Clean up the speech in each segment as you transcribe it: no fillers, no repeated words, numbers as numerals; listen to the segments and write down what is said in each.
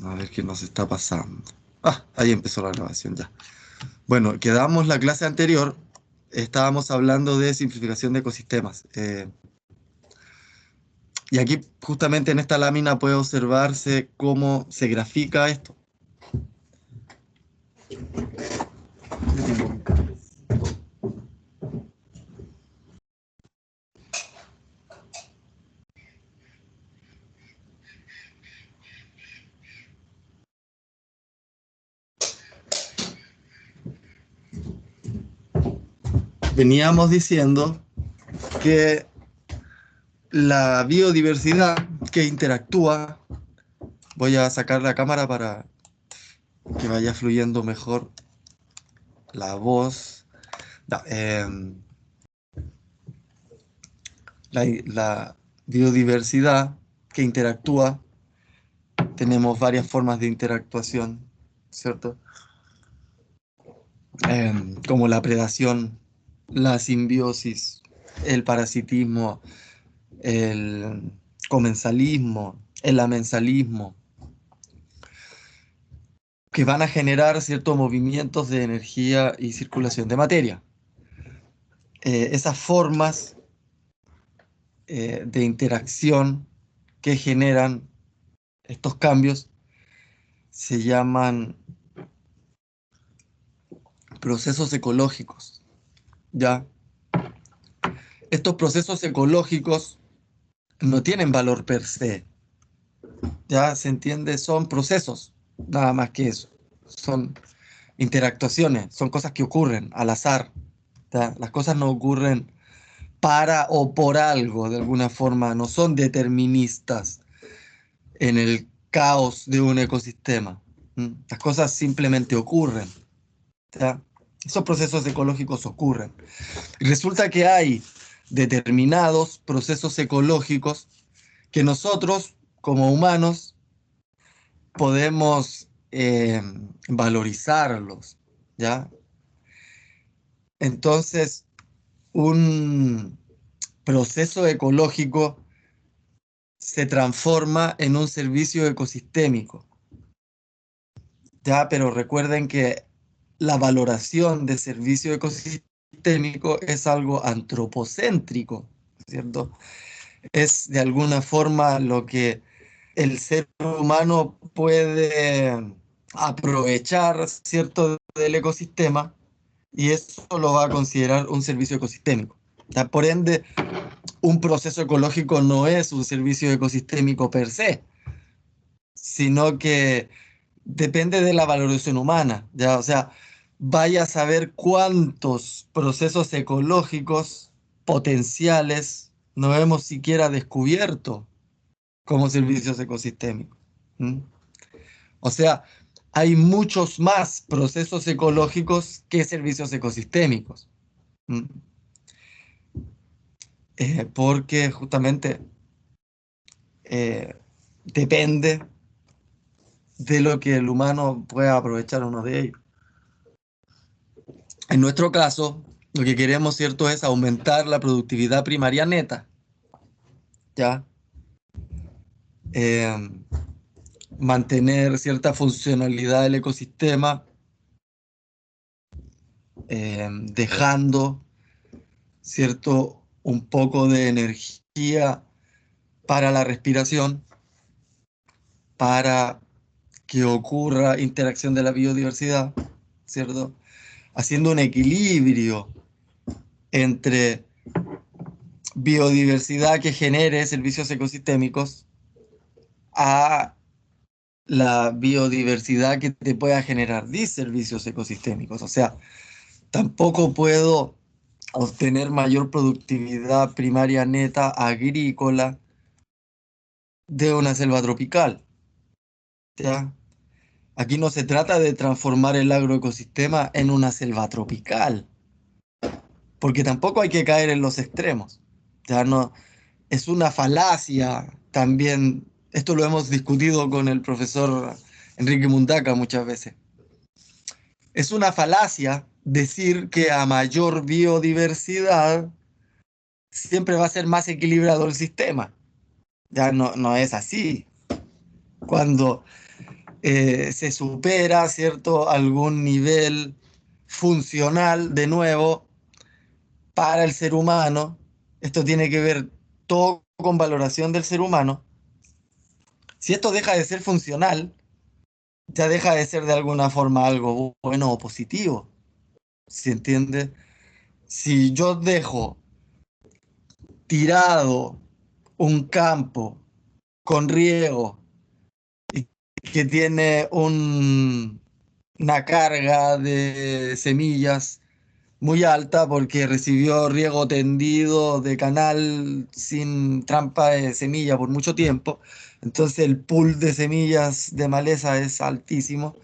A ver qué nos está pasando. Ah, ahí empezó la grabación ya. Bueno, quedamos la clase anterior. Estábamos hablando de simplificación de ecosistemas. Y aquí, justamente en esta lámina, puede observarse cómo se grafica esto. Veníamos diciendo que la biodiversidad que interactúa, voy a sacar la cámara para que vaya fluyendo mejor la voz. Da- em, la biodiversidad que interactúa, tenemos varias formas de interactuación, ¿cierto? Como la predación, la simbiosis, el parasitismo, el comensalismo, el amensalismo, que van a generar ciertos movimientos de energía y circulación de materia. Esas formas de interacción que generan estos cambios se llaman procesos ecológicos, ¿ya? Estos procesos ecológicos no tienen valor per se, ¿ya? Se entiende, son procesos, nada más que eso. Son interactuaciones, son cosas que ocurren al azar, ¿ya? Las cosas no ocurren para o por algo, de alguna forma, no son deterministas en el caos de un ecosistema. Las cosas simplemente ocurren, ¿ya? Esos procesos ecológicos ocurren. Y resulta que hay determinados procesos ecológicos que nosotros, como humanos, podemos valorizarlos, ¿ya? Entonces, un proceso ecológico se transforma en un servicio ecosistémico, ¿ya? Pero recuerden que la valoración de servicio ecosistémico es algo antropocéntrico, ¿cierto? Es de alguna forma lo que el ser humano puede aprovechar, ¿cierto?, del ecosistema, y eso lo va a considerar un servicio ecosistémico. Por ende, un proceso ecológico no es un servicio ecosistémico per se, sino que depende de la valoración humana, ¿ya? O sea, vaya a saber cuántos procesos ecológicos potenciales no hemos siquiera descubierto como servicios ecosistémicos. ¿Mm? O sea, hay muchos más procesos ecológicos que servicios ecosistémicos. ¿Mm? Porque justamente eh, depende de lo que el humano pueda aprovechar uno de ellos. En nuestro caso, lo que queremos, ¿cierto?, es aumentar la productividad primaria neta, ¿ya? Eh, Mantener cierta funcionalidad del ecosistema, dejando, ¿cierto?, un poco de energía para la respiración, para que ocurra interacción de la biodiversidad, ¿cierto? Haciendo un equilibrio entre biodiversidad que genere servicios ecosistémicos a la biodiversidad que te pueda generar diservicios ecosistémicos. O sea, tampoco puedo obtener mayor productividad primaria neta agrícola de una selva tropical, ¿ya? Aquí no se trata de transformar el agroecosistema en una selva tropical, porque tampoco hay que caer en los extremos. Ya no, es una falacia también, esto lo hemos discutido con el profesor Enrique Mundaca muchas veces. Es una falacia decir que a mayor biodiversidad siempre va a ser más equilibrado el sistema. Ya no, no es así. Cuando se supera, ¿cierto?, algún nivel funcional de nuevo para el ser humano. Esto tiene que ver todo con valoración del ser humano. Si esto deja de ser funcional, ya deja de ser de alguna forma algo bueno o positivo. ¿Se entiende? Si yo dejo tirado un campo con riego y que tiene una carga de semillas muy alta porque recibió riego tendido de canal sin trampa de semilla por mucho tiempo, entonces el pool de semillas de maleza es altísimo,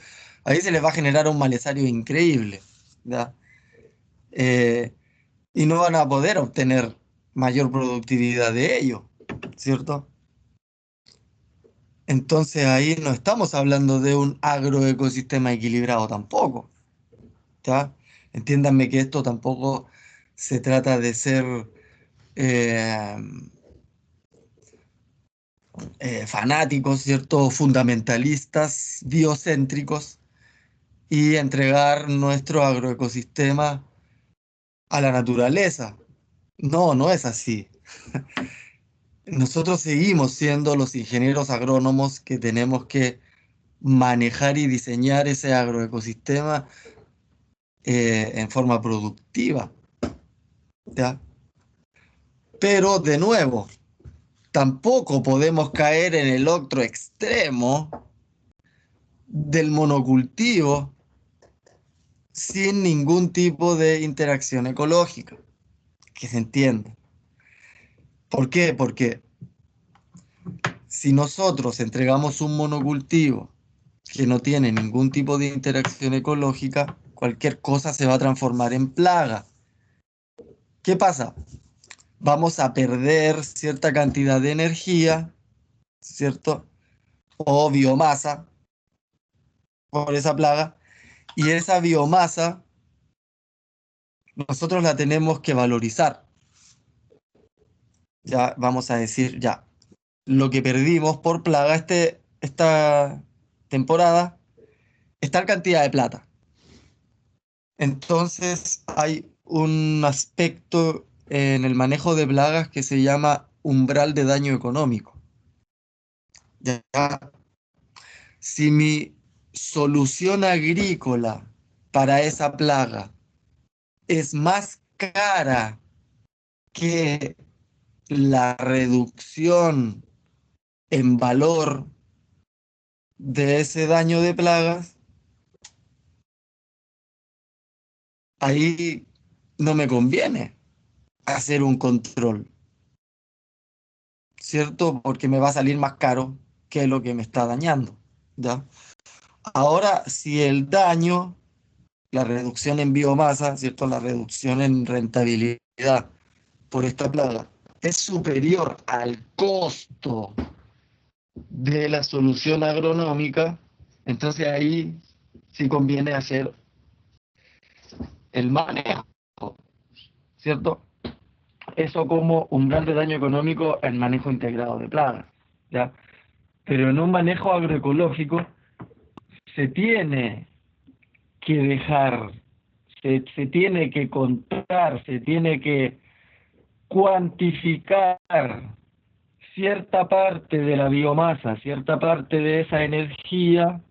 ahí se les va a generar un malezario increíble, ¿ya? Eh, y no van a poder obtener mayor productividad de ello, ¿cierto? Entonces ahí no estamos hablando de un agroecosistema equilibrado tampoco, ¿ya? Entiéndanme que esto tampoco se trata de ser eh, fanáticos, ¿cierto? Fundamentalistas, biocéntricos y entregar nuestro agroecosistema a la naturaleza. No, no es así. Nosotros seguimos siendo los ingenieros agrónomos que tenemos que manejar y diseñar ese agroecosistema en forma productiva, ¿ya? Pero de nuevo, tampoco podemos caer en el otro extremo del monocultivo sin ningún tipo de interacción ecológica, que se entienda. ¿Por qué? Porque si nosotros entregamos un monocultivo que no tiene ningún tipo de interacción ecológica, cualquier cosa se va a transformar en plaga. ¿Qué pasa? Vamos a perder cierta cantidad de energía, ¿cierto? O biomasa por esa plaga, y esa biomasa nosotros la tenemos que valorizar. Ya vamos a decir, ya, lo que perdimos por plaga esta temporada es tal cantidad de plata. Entonces hay un aspecto en el manejo de plagas que se llama umbral de daño económico. Ya, si mi solución agrícola para esa plaga es más cara que la reducción en valor de ese daño de plagas, ahí no me conviene hacer un control, ¿cierto? Porque me va a salir más caro que lo que me está dañando, ¿ya? Ahora, si el daño, la reducción en biomasa, ¿cierto? La reducción en rentabilidad por esta plaga es superior al costo de la solución agronómica, entonces ahí sí conviene hacer el manejo, ¿cierto? Eso como umbral de daño económico en manejo integrado de plagas, ¿ya? Pero en un manejo agroecológico se tiene que dejar, se tiene que contar, se tiene que cuantificar cierta parte de la biomasa, cierta parte de esa energía,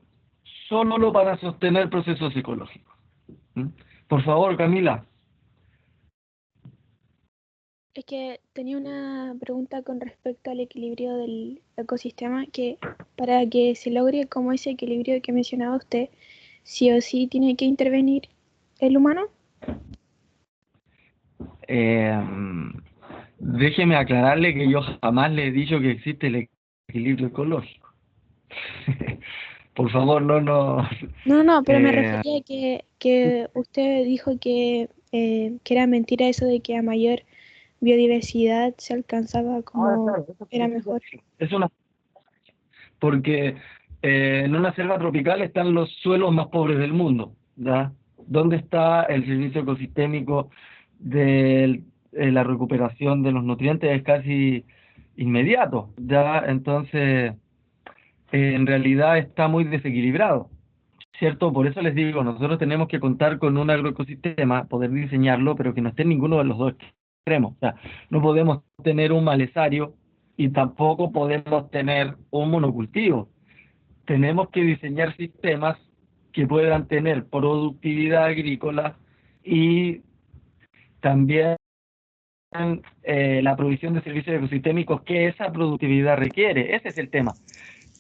solo para sostener procesos ecológicos. ¿Mm? Por favor, Camila. Es que tenía una pregunta con respecto al equilibrio del ecosistema, que para que se logre como ese equilibrio que mencionaba usted, sí o sí tiene que intervenir el humano. Eh, Déjeme aclararle que yo jamás le he dicho que existe el equilibrio ecológico. Por favor, no, no. No, no, pero me eh, refería a que usted dijo que era mentira eso de que a mayor biodiversidad se alcanzaba Ahora, como claro, era mejor. es una, porque en una selva tropical están los suelos más pobres del mundo, ¿ya? ¿Dónde está el servicio ecosistémico de la recuperación de los nutrientes? Es casi inmediato, ¿ya? Entonces, en realidad está muy desequilibrado, ¿cierto? Por eso les digo, nosotros tenemos que contar con un agroecosistema, poder diseñarlo, pero que no esté en ninguno de los dos extremos. O sea, no podemos tener un maleza y tampoco podemos tener un monocultivo. Tenemos que diseñar sistemas que puedan tener productividad agrícola y también la provisión de servicios ecosistémicos que esa productividad requiere. Ese es el tema.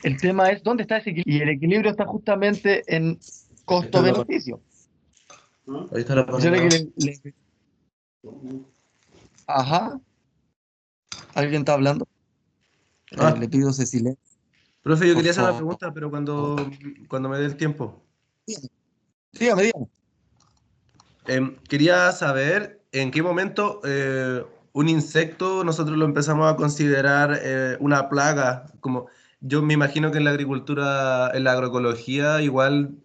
El tema es dónde está ese equilibrio. Y el equilibrio está justamente en costo-beneficio. Ahí está la Yo página. Ajá. ¿Alguien está hablando? Le pido ese silencio. Profe, yo Por quería hacer una favor. pregunta, pero cuando me dé el tiempo. Dígame, dígame. Quería saber en qué momento un insecto nosotros lo empezamos a considerar una plaga. Como yo me imagino que en la agricultura, en la agroecología, igual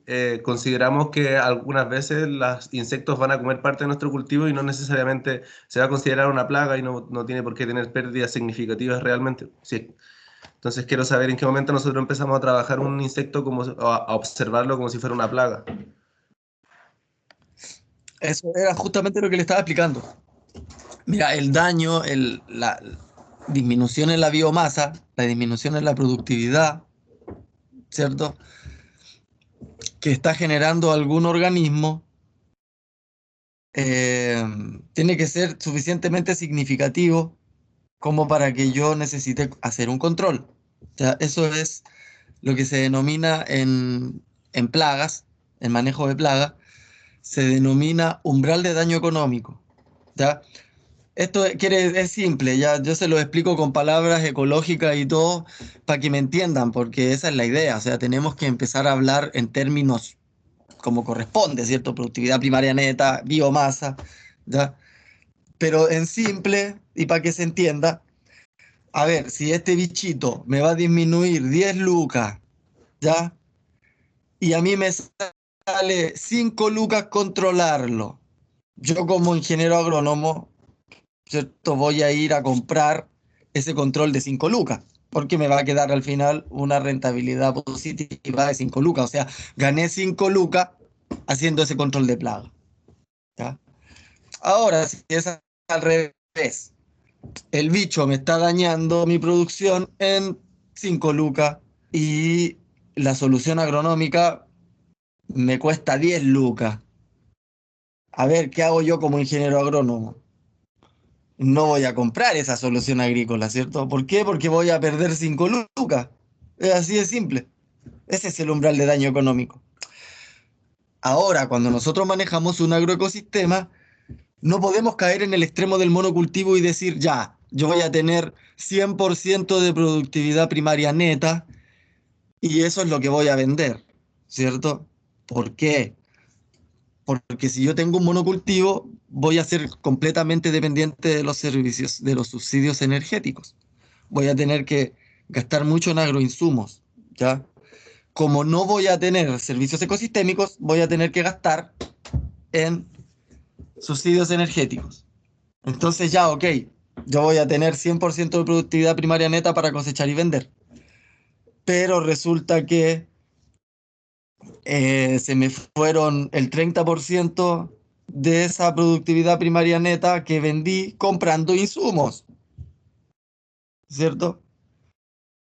consideramos que algunas veces los insectos van a comer parte de nuestro cultivo y no necesariamente se va a considerar una plaga y no tiene por qué tener pérdidas significativas realmente. Sí. Entonces quiero saber en qué momento nosotros empezamos a trabajar un insecto como a observarlo como si fuera una plaga. Eso era justamente lo que le estaba explicando. Mira, el daño, la disminución en la biomasa, la disminución en la productividad, ¿cierto? Que está generando algún organismo, eh, tiene que ser suficientemente significativo como para que yo necesite hacer un control. O sea, eso es lo que se denomina en plagas, en manejo de plagas, se denomina umbral de daño económico. ¿Ya? Es simple, ya yo se lo explico con palabras ecológicas y todo para que me entiendan, porque esa es la idea. O sea, tenemos que empezar a hablar en términos como corresponde, ¿cierto? Productividad primaria neta, biomasa, ¿ya? Pero en simple y para que se entienda, a ver, si este bichito me va a disminuir 10 lucas, ¿ya? Y a mí me sale 5 lucas controlarlo. Yo como ingeniero agrónomo, ¿cierto? Voy a ir a comprar ese control de 5 lucas, porque me va a quedar al final una rentabilidad positiva de 5 lucas. O sea, gané 5 lucas haciendo ese control de plaga, ¿ya? Ahora, si es al revés, el bicho me está dañando mi producción en 5 lucas y la solución agronómica me cuesta 10 lucas. A ver, ¿qué hago yo como ingeniero agrónomo? No voy a comprar esa solución agrícola, ¿cierto? ¿Por qué? Porque voy a perder 5 lucas. Es así de simple. Ese es el umbral de daño económico. Ahora, cuando nosotros manejamos un agroecosistema, no podemos caer en el extremo del monocultivo y decir, ya, yo voy a tener 100% de productividad primaria neta y eso es lo que voy a vender, ¿cierto? ¿Por qué? Porque si yo tengo un monocultivo, voy a ser completamente dependiente de los servicios, de los subsidios energéticos. Voy a tener que gastar mucho en agroinsumos, ¿ya? Como no voy a tener servicios ecosistémicos, voy a tener que gastar en subsidios energéticos. Entonces ya, ok, yo voy a tener 100% de productividad primaria neta para cosechar y vender. Pero resulta que se me fueron el 30% de esa productividad primaria neta que vendí comprando insumos, ¿cierto?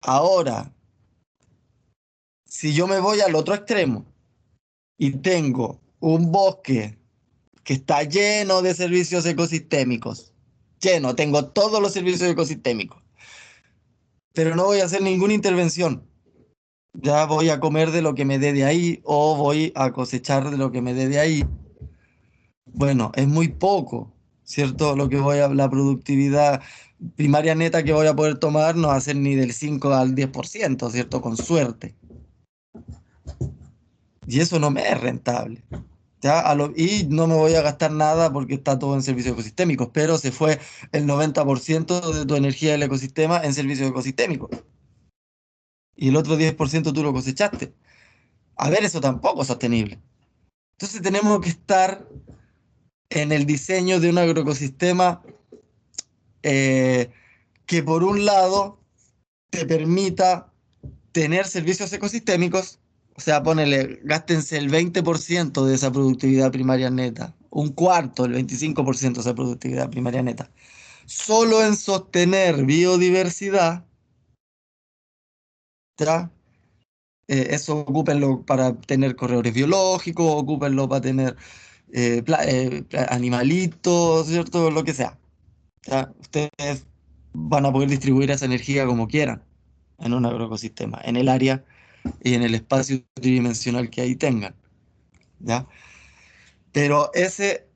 Ahora, si yo me voy al otro extremo y tengo un bosque que está lleno de servicios ecosistémicos, lleno, tengo todos los servicios ecosistémicos, pero no voy a hacer ninguna intervención. Ya voy a comer de lo que me dé de ahí o voy a cosechar de lo que me dé de ahí. Bueno, es muy poco, ¿cierto? Lo que voy a, la productividad primaria neta que voy a poder tomar no va a ser ni del 5 al 10%, ¿cierto? Con suerte. Y eso no me es rentable. ¿Ya? Y no me voy a gastar nada porque está todo en servicios ecosistémicos, pero se fue el 90% de tu energía del ecosistema en servicios ecosistémicos. Y el otro 10% tú lo cosechaste. A ver, eso tampoco es sostenible. Entonces tenemos que estar en el diseño de un agroecosistema eh, que por un lado te permita tener servicios ecosistémicos, o sea, ponele, gástense el 20% de esa productividad primaria neta, un cuarto, el 25% de esa productividad primaria neta, solo en sostener biodiversidad, ¿ya? Eso ocúpenlo para tener corredores biológicos, ocúpenlo para tener animalitos, ¿cierto? Lo que sea. ¿Ya? Ustedes van a poder distribuir esa energía como quieran en un agroecosistema, en el área y en el espacio tridimensional que ahí tengan, ¿ya? Pero ese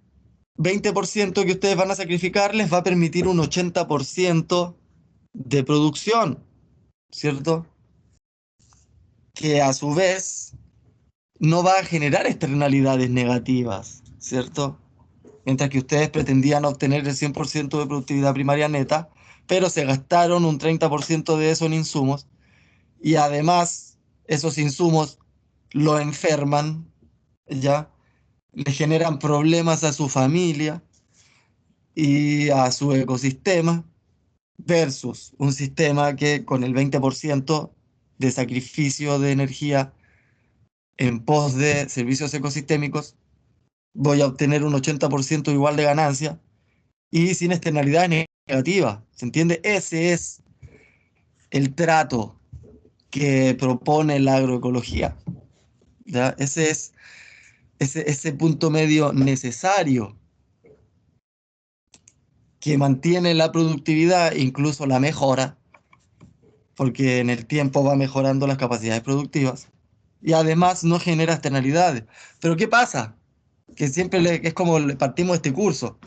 20% que ustedes van a sacrificar les va a permitir un 80% de producción, ¿cierto? Que a su vez no va a generar externalidades negativas, ¿cierto? Mientras que ustedes pretendían obtener el 100% de productividad primaria neta, pero se gastaron un 30% de eso en insumos y además esos insumos lo enferman, ¿ya? Le generan problemas a su familia y a su ecosistema versus un sistema que con el 20% de sacrificio de energía en pos de servicios ecosistémicos voy a obtener un 80% igual de ganancia y sin externalidades negativas. ¿Se entiende? Ese es el trato que propone la agroecología, ¿ya? Ese es ese punto medio necesario que mantiene la productividad, incluso la mejora, porque en el tiempo va mejorando las capacidades productivas y además no genera externalidades. Pero ¿qué pasa? Que siempre es como partimos de este curso.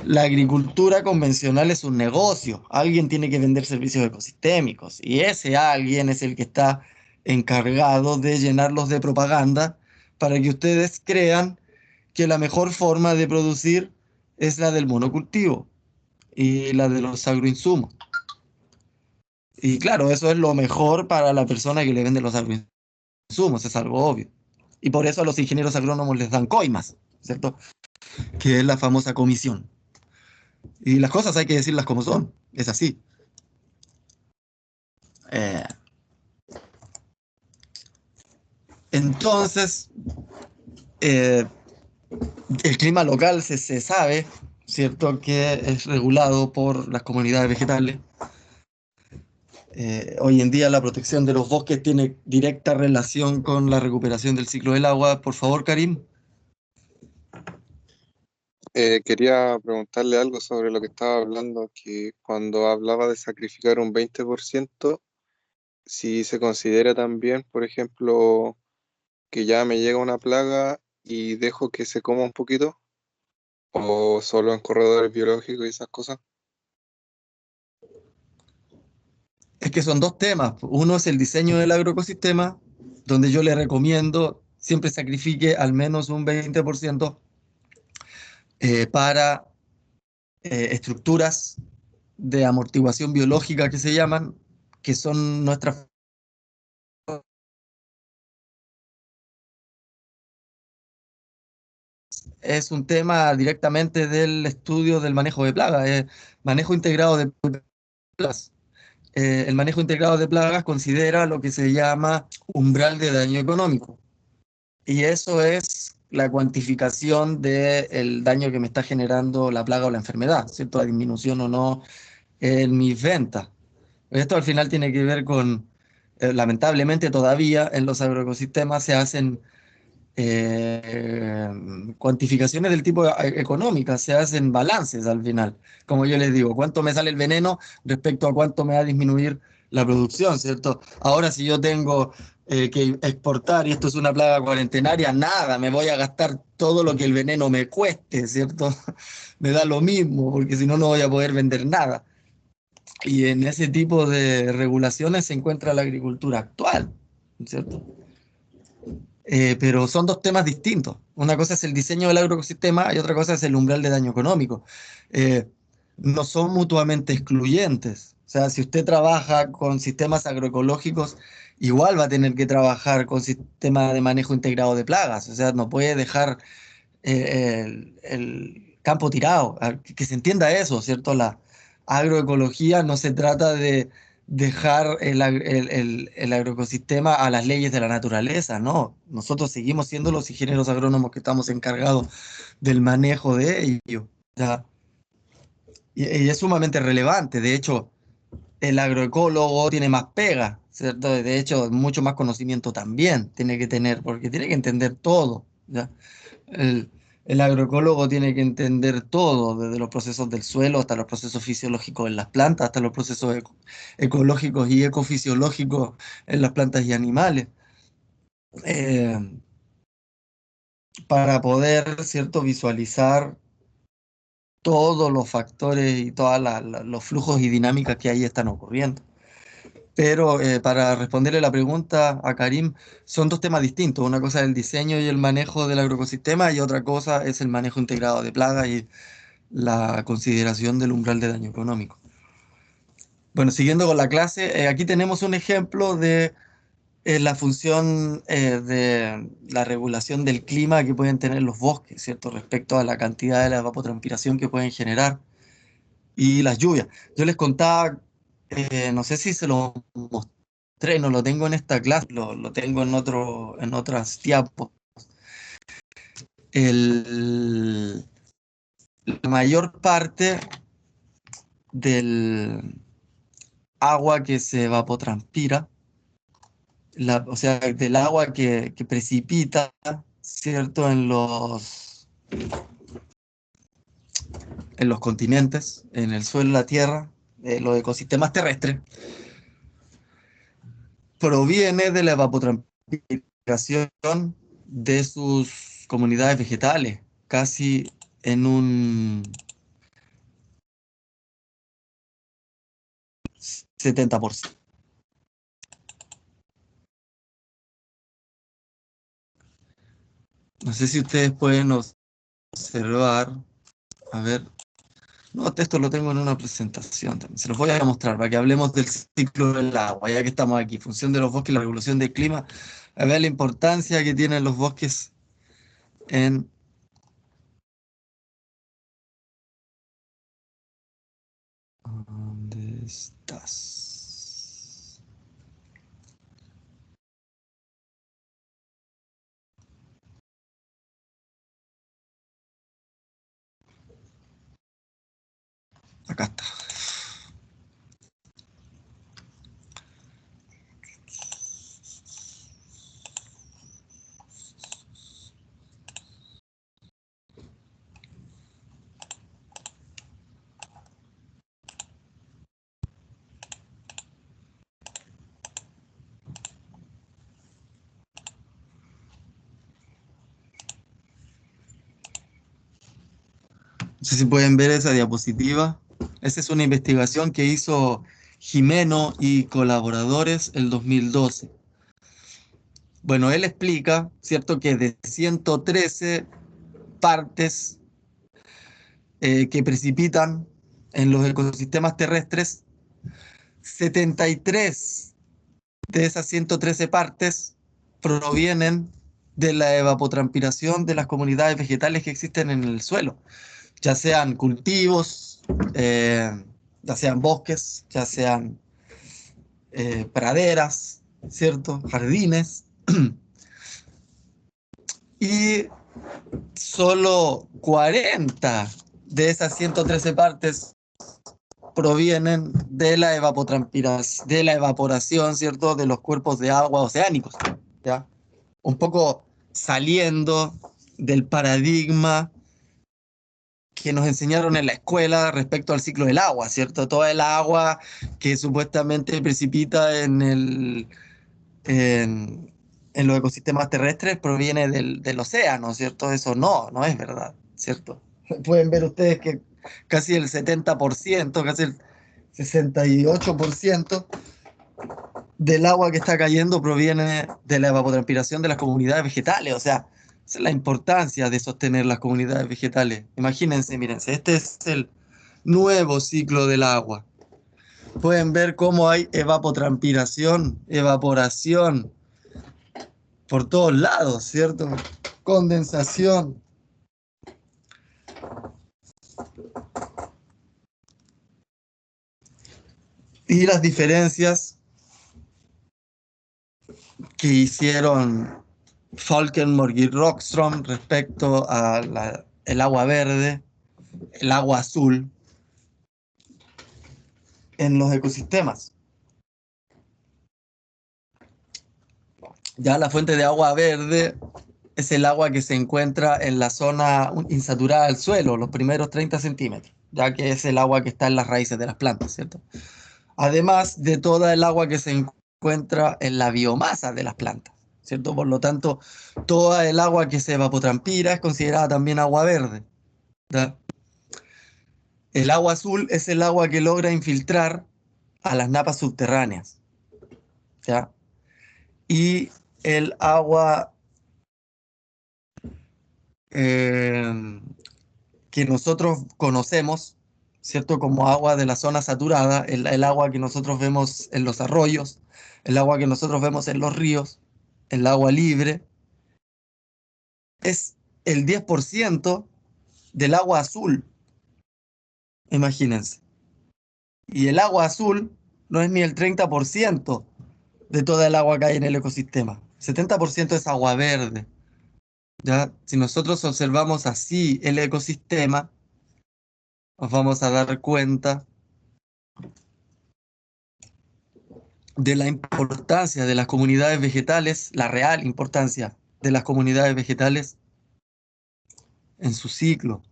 La agricultura convencional es un negocio. Alguien tiene que vender servicios ecosistémicos y ese alguien es el que está encargado de llenarlos de propaganda para que ustedes crean que la mejor forma de producir es la del monocultivo y la de los agroinsumos. Y claro, eso es lo mejor para la persona que le vende los agroinsumos, es algo obvio. Y por eso a los ingenieros agrónomos les dan coimas, ¿cierto? Que es la famosa comisión. Y las cosas hay que decirlas como son, es así. Eh, entonces, eh, el clima local se sabe, ¿cierto? Que es regulado por las comunidades vegetales. Hoy en día la protección de los bosques tiene directa relación con la recuperación del ciclo del agua. Por favor, Karim. Quería preguntarle algo sobre lo que estaba hablando, que cuando hablaba de sacrificar un 20%, si se considera también, por ejemplo, que ya me llega una plaga y dejo que se coma un poquito, o solo en corredores biológicos y esas cosas. Es que son dos temas. Uno es el diseño del agroecosistema, donde yo le recomiendo siempre sacrifique al menos un 20% para estructuras de amortiguación biológica que se llaman, que son nuestras... Es un tema directamente del estudio del manejo de plagas, manejo integrado de plagas. El manejo integrado de plagas considera lo que se llama umbral de daño económico. Y eso es la cuantificación del daño que me está generando la plaga o la enfermedad, ¿cierto? La disminución o no en mis ventas. Esto al final tiene que ver con, lamentablemente todavía en los agroecosistemas se hacen eh, cuantificaciones del tipo económica, se hacen balances al final. Como yo les digo, cuánto me sale el veneno respecto a cuánto me va a disminuir la producción, ¿cierto? Ahora si yo tengo que exportar y esto es una plaga cuarentenaria, nada, me voy a gastar todo lo que el veneno me cueste, ¿cierto? Me da lo mismo, porque si no, no voy a poder vender nada. Y en ese tipo de regulaciones se encuentra la agricultura actual, ¿cierto? Pero son dos temas distintos. Una cosa es el diseño del agroecosistema y otra cosa es el umbral de daño económico. Eh, no son mutuamente excluyentes. O sea, si usted trabaja con sistemas agroecológicos, igual va a tener que trabajar con sistemas de manejo integrado de plagas. O sea, no puede dejar el campo tirado. Que se entienda eso, ¿cierto? La agroecología no se trata dejar el agroecosistema a las leyes de la naturaleza, no. Nosotros seguimos siendo los ingenieros agrónomos que estamos encargados del manejo de ello. ¿Ya? Y es sumamente relevante. De hecho, el agroecólogo tiene más pega, ¿cierto? De hecho, mucho más conocimiento también tiene que tener, porque tiene que entender todo, ¿ya? El, el agroecólogo tiene que entender todo, desde los procesos del suelo hasta los procesos fisiológicos en las plantas, hasta los procesos ecológicos y ecofisiológicos en las plantas y animales, eh, para poder, ¿cierto?, visualizar todos los factores y todos los flujos y dinámicas que ahí están ocurriendo. Pero para responderle la pregunta a Karim, son dos temas distintos. Una cosa es el diseño y el manejo del agroecosistema y otra cosa es el manejo integrado de plagas y la consideración del umbral de daño económico. Bueno, siguiendo con la clase, aquí tenemos un ejemplo de la función de la regulación del clima que pueden tener los bosques, ¿cierto? Respecto a la cantidad de la evapotranspiración que pueden generar y las lluvias. Yo les contaba, no sé si se lo mostré, no lo tengo en esta clase, lo tengo en otras diapos. La mayor parte del agua que se evapotranspira, o sea, del agua que precipita, ¿cierto? En los continentes, en el suelo, la tierra, los ecosistemas terrestres, proviene de la evapotranspiración de sus comunidades vegetales, casi en un 70%. No sé si ustedes pueden observar, a ver, no, esto lo tengo en una presentación también, se los voy a mostrar para que hablemos del ciclo del agua, ya que estamos aquí, función de los bosques, la regulación del clima, a ver la importancia que tienen los bosques en... ¿Dónde estás? Acá está. No sé si pueden ver esa diapositiva. Esa es una investigación que hizo Jimeno y colaboradores el 2012. Bueno, él explica, ¿cierto?, que de 113 partes que precipitan en los ecosistemas terrestres, 73 de esas 113 partes provienen de la evapotranspiración de las comunidades vegetales que existen en el suelo, ya sean cultivos, ya sean bosques, ya sean praderas, ¿cierto? Jardines. Y solo 40 de esas 113 partes provienen de la evapotranspiración, de la evaporación, ¿cierto? De los cuerpos de agua oceánicos, ¿ya? Un poco saliendo del paradigma que nos enseñaron en la escuela respecto al ciclo del agua, ¿cierto? Toda el agua que supuestamente precipita en los ecosistemas terrestres proviene del océano, ¿cierto? Eso no es verdad, ¿cierto? Pueden ver ustedes que casi el 70%, casi el 68% del agua que está cayendo proviene de la evapotranspiración de las comunidades vegetales, o sea, esa es la importancia de sostener las comunidades vegetales. Imagínense, mírense, este es el nuevo ciclo del agua. Pueden ver cómo hay evapotranspiración, evaporación por todos lados, ¿cierto? Condensación. y las diferencias que hicieron Falkenborg y Rockström respecto a el agua verde, el agua azul en los ecosistemas. Ya la fuente de agua verde es el agua que se encuentra en la zona insaturada del suelo, los primeros 30 centímetros, ya que es el agua que está en las raíces de las plantas, ¿cierto? Además de toda el agua que se encuentra en la biomasa de las plantas, ¿cierto? Por lo tanto, toda el agua que se evapotranspira es considerada también agua verde, ¿ya? El agua azul es el agua que logra infiltrar a las napas subterráneas, ¿ya? Y el agua que nosotros conocemos, ¿cierto? Como agua de la zona saturada, el agua que nosotros vemos en los arroyos, el agua que nosotros vemos en los ríos, el agua libre, es el 10% del agua azul, imagínense. Y el agua azul no es ni el 30% de toda el agua que hay en el ecosistema. 70% es agua verde. ¿Ya? Si nosotros observamos así el ecosistema, nos vamos a dar cuenta de la importancia de las comunidades vegetales, la real importancia de las comunidades vegetales en su ciclo.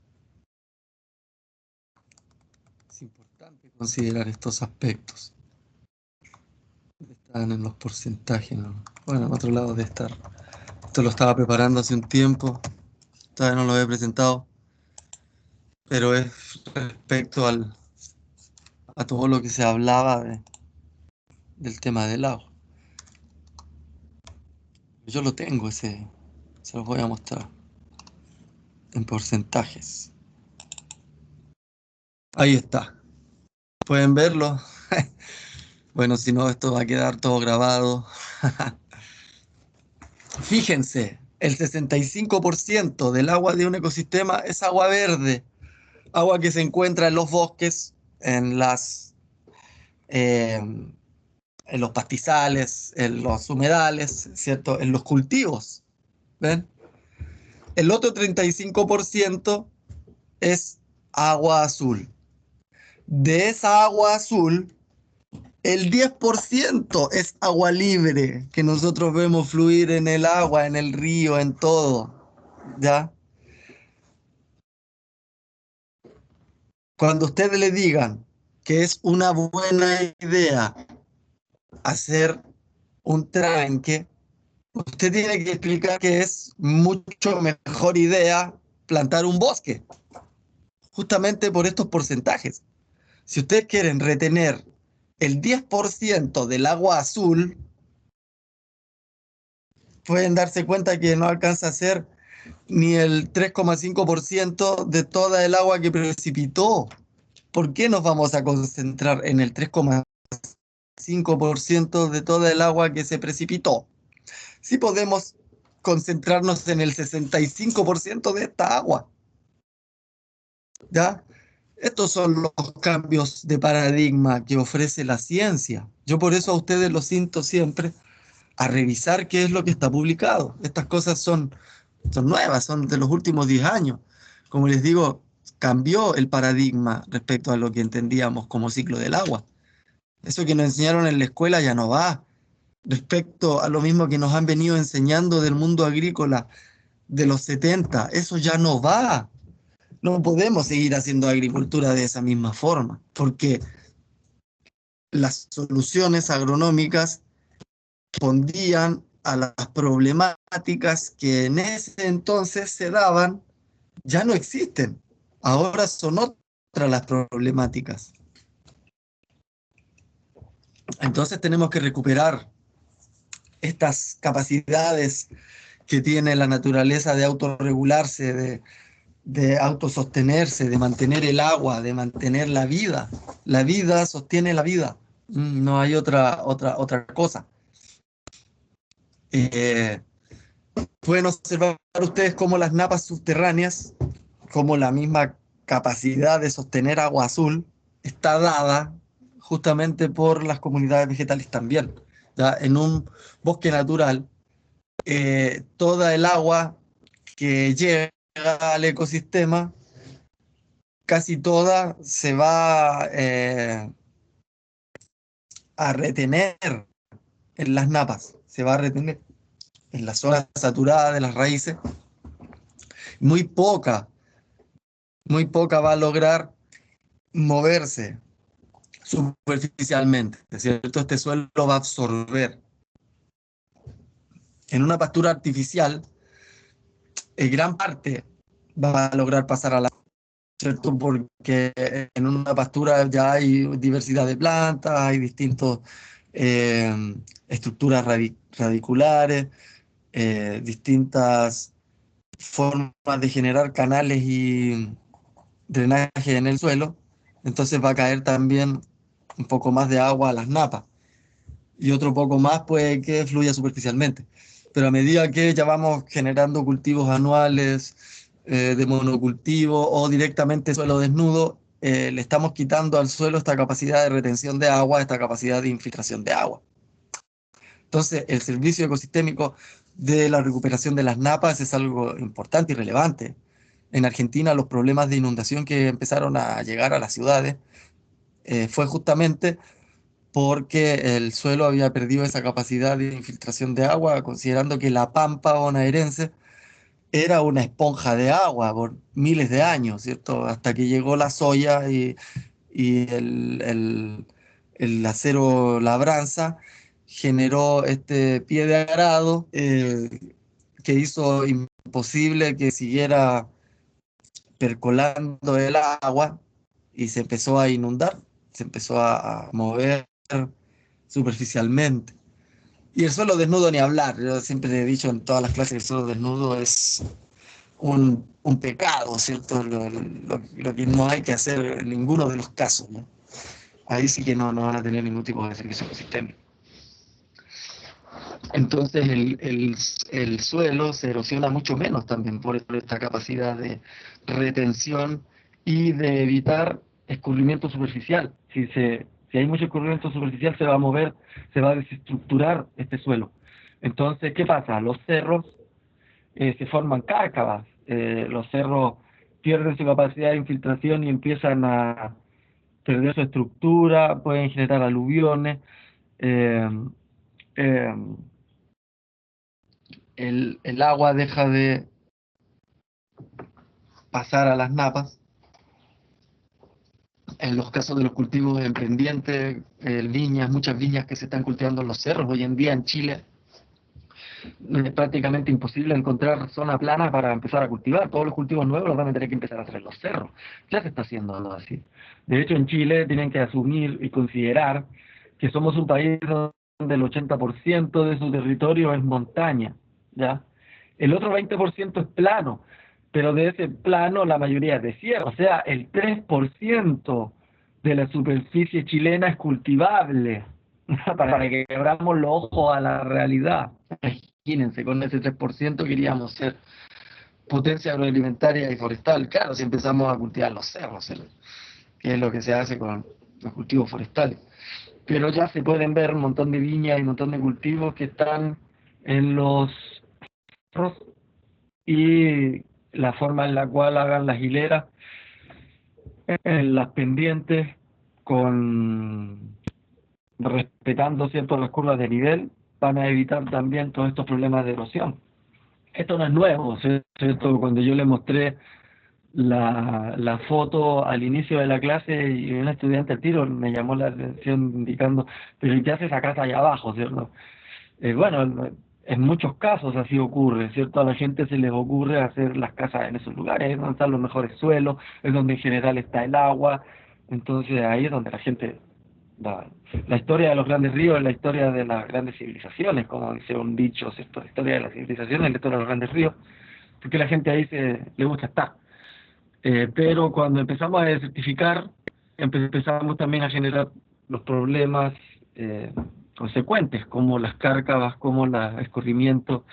Es importante considerar estos aspectos. Están en los porcentajes, ¿no? Bueno, en otro lado de estar. Esto lo estaba preparando hace un tiempo, todavía no lo había presentado, pero es respecto a todo lo que se hablaba del tema del agua. Yo lo tengo, se los voy a mostrar en porcentajes. Ahí está. ¿Pueden verlo? Bueno, si no, esto va a quedar todo grabado. Fíjense, el 65% del agua de un ecosistema es agua verde, agua que se encuentra en los bosques, en los pastizales, en los humedales, ¿cierto? En los cultivos. ¿Ven? El otro 35% es agua azul. De esa agua azul, el 10% es agua libre, que nosotros vemos fluir en el agua, en el río, en todo. ¿Ya? Cuando ustedes le digan que es una buena idea hacer un tranque, usted tiene que explicar que es mucho mejor idea plantar un bosque, justamente por estos porcentajes. Si ustedes quieren retener el 10% del agua azul, pueden darse cuenta que no alcanza a ser ni el 3,5% de toda el agua que precipitó. ¿Por qué nos vamos a concentrar en el 3,5% de toda el agua que se precipitó? Si podemos concentrarnos en el 65% de esta agua. ¿Ya? Estos son los cambios de paradigma que ofrece la ciencia. Yo por eso a ustedes los siento siempre a revisar qué es lo que está publicado. Estas cosas son nuevas, son de los últimos 10 años. Como les digo, cambió el paradigma respecto a lo que entendíamos como ciclo del agua. Eso que nos enseñaron en la escuela ya no va. Respecto a lo mismo que nos han venido enseñando del mundo agrícola de los 70, eso ya no va. No podemos seguir haciendo agricultura de esa misma forma, porque las soluciones agronómicas respondían a las problemáticas que en ese entonces se daban, ya no existen. Ahora son otras las problemáticas. Entonces tenemos que recuperar estas capacidades que tiene la naturaleza de autorregularse, de autosostenerse, de mantener el agua, de mantener la vida. La vida sostiene la vida. No hay otra cosa. Pueden observar ustedes cómo las napas subterráneas, como la misma capacidad de sostener agua azul, está dada justamente por las comunidades vegetales también. ¿Ya? En un bosque natural, toda el agua que llega al ecosistema, casi toda se va a retener en las napas, se va a retener en la zona saturada de las raíces. Muy poca va a lograr moverse superficialmente, ¿cierto? Este suelo va a absorber. En una pastura artificial, gran parte va a lograr pasar a la, ¿cierto? Porque en una pastura ya hay diversidad de plantas, hay distintas estructuras radiculares, distintas formas de generar canales y drenaje en el suelo, entonces va a caer también un poco más de agua a las napas y otro poco más puede que fluya superficialmente. Pero a medida que ya vamos generando cultivos anuales de monocultivo o directamente suelo desnudo, le estamos quitando al suelo esta capacidad de retención de agua, esta capacidad de infiltración de agua. Entonces, el servicio ecosistémico de la recuperación de las napas es algo importante y relevante. En Argentina, los problemas de inundación que empezaron a llegar a las ciudades fue justamente porque el suelo había perdido esa capacidad de infiltración de agua, considerando que la pampa bonaerense era una esponja de agua por miles de años, ¿cierto? Hasta que llegó la soya y el acero labranza generó este pie de arado que hizo imposible que siguiera percolando el agua y se empezó a inundar, se empezó a mover superficialmente. Y el suelo desnudo ni hablar. Yo siempre he dicho en todas las clases que el suelo desnudo es un pecado, ¿cierto? Lo que no hay que hacer en ninguno de los casos, ¿no? Ahí sí que no van a tener ningún tipo de servicio ecosistémico. Entonces el suelo se erosiona mucho menos también por esta capacidad de retención y de evitar escurrimiento superficial. Si hay mucho escurrimiento superficial, se va a mover, se va a desestructurar este suelo. Entonces, ¿qué pasa? Los cerros se forman cárcavas. Los cerros pierden su capacidad de infiltración y empiezan a perder su estructura, pueden generar aluviones. eh, eh, el agua deja de pasar a las napas. En los casos de los cultivos en pendientes, viñas, muchas viñas que se están cultivando en los cerros, hoy en día en Chile es prácticamente imposible encontrar zona plana para empezar a cultivar. Todos los cultivos nuevos los van a tener que empezar a hacer en los cerros. Ya se está haciendo algo así. De hecho, en Chile tienen que asumir y considerar que somos un país donde el 80% de su territorio es montaña, ¿ya? El otro 20% es plano, pero de ese plano la mayoría es desierto. O sea, el 3% de la superficie chilena es cultivable, para que abramos los ojos a la realidad. Imagínense, con ese 3% queríamos ser potencia agroalimentaria y forestal. Claro, si empezamos a cultivar los cerros, que es lo que se hace con los cultivos forestales. Pero ya se pueden ver un montón de viñas y un montón de cultivos que están en los cerros y la forma en la cual hagan las hileras en las pendientes respetando, ¿cierto?, las curvas de nivel, van a evitar también todos estos problemas de erosión. Esto no es nuevo, ¿cierto? Cuando yo le mostré la foto al inicio de la clase y un estudiante al tiro me llamó la atención indicando, pero ¿qué hace esa casa allá abajo, ¿cierto? Bueno, en muchos casos así ocurre, ¿cierto? A la gente se les ocurre hacer las casas en esos lugares, es donde están los mejores suelos, es donde en general está el agua, entonces ahí es donde la gente... La historia de los grandes ríos es la historia de las grandes civilizaciones, como dice un dicho, ¿cierto? La historia de las civilizaciones es la historia de los grandes ríos, porque la gente ahí le gusta estar. Pero cuando empezamos a desertificar, empezamos también a generar los problemas consecuentes, como las cárcavas, como los escurrimientos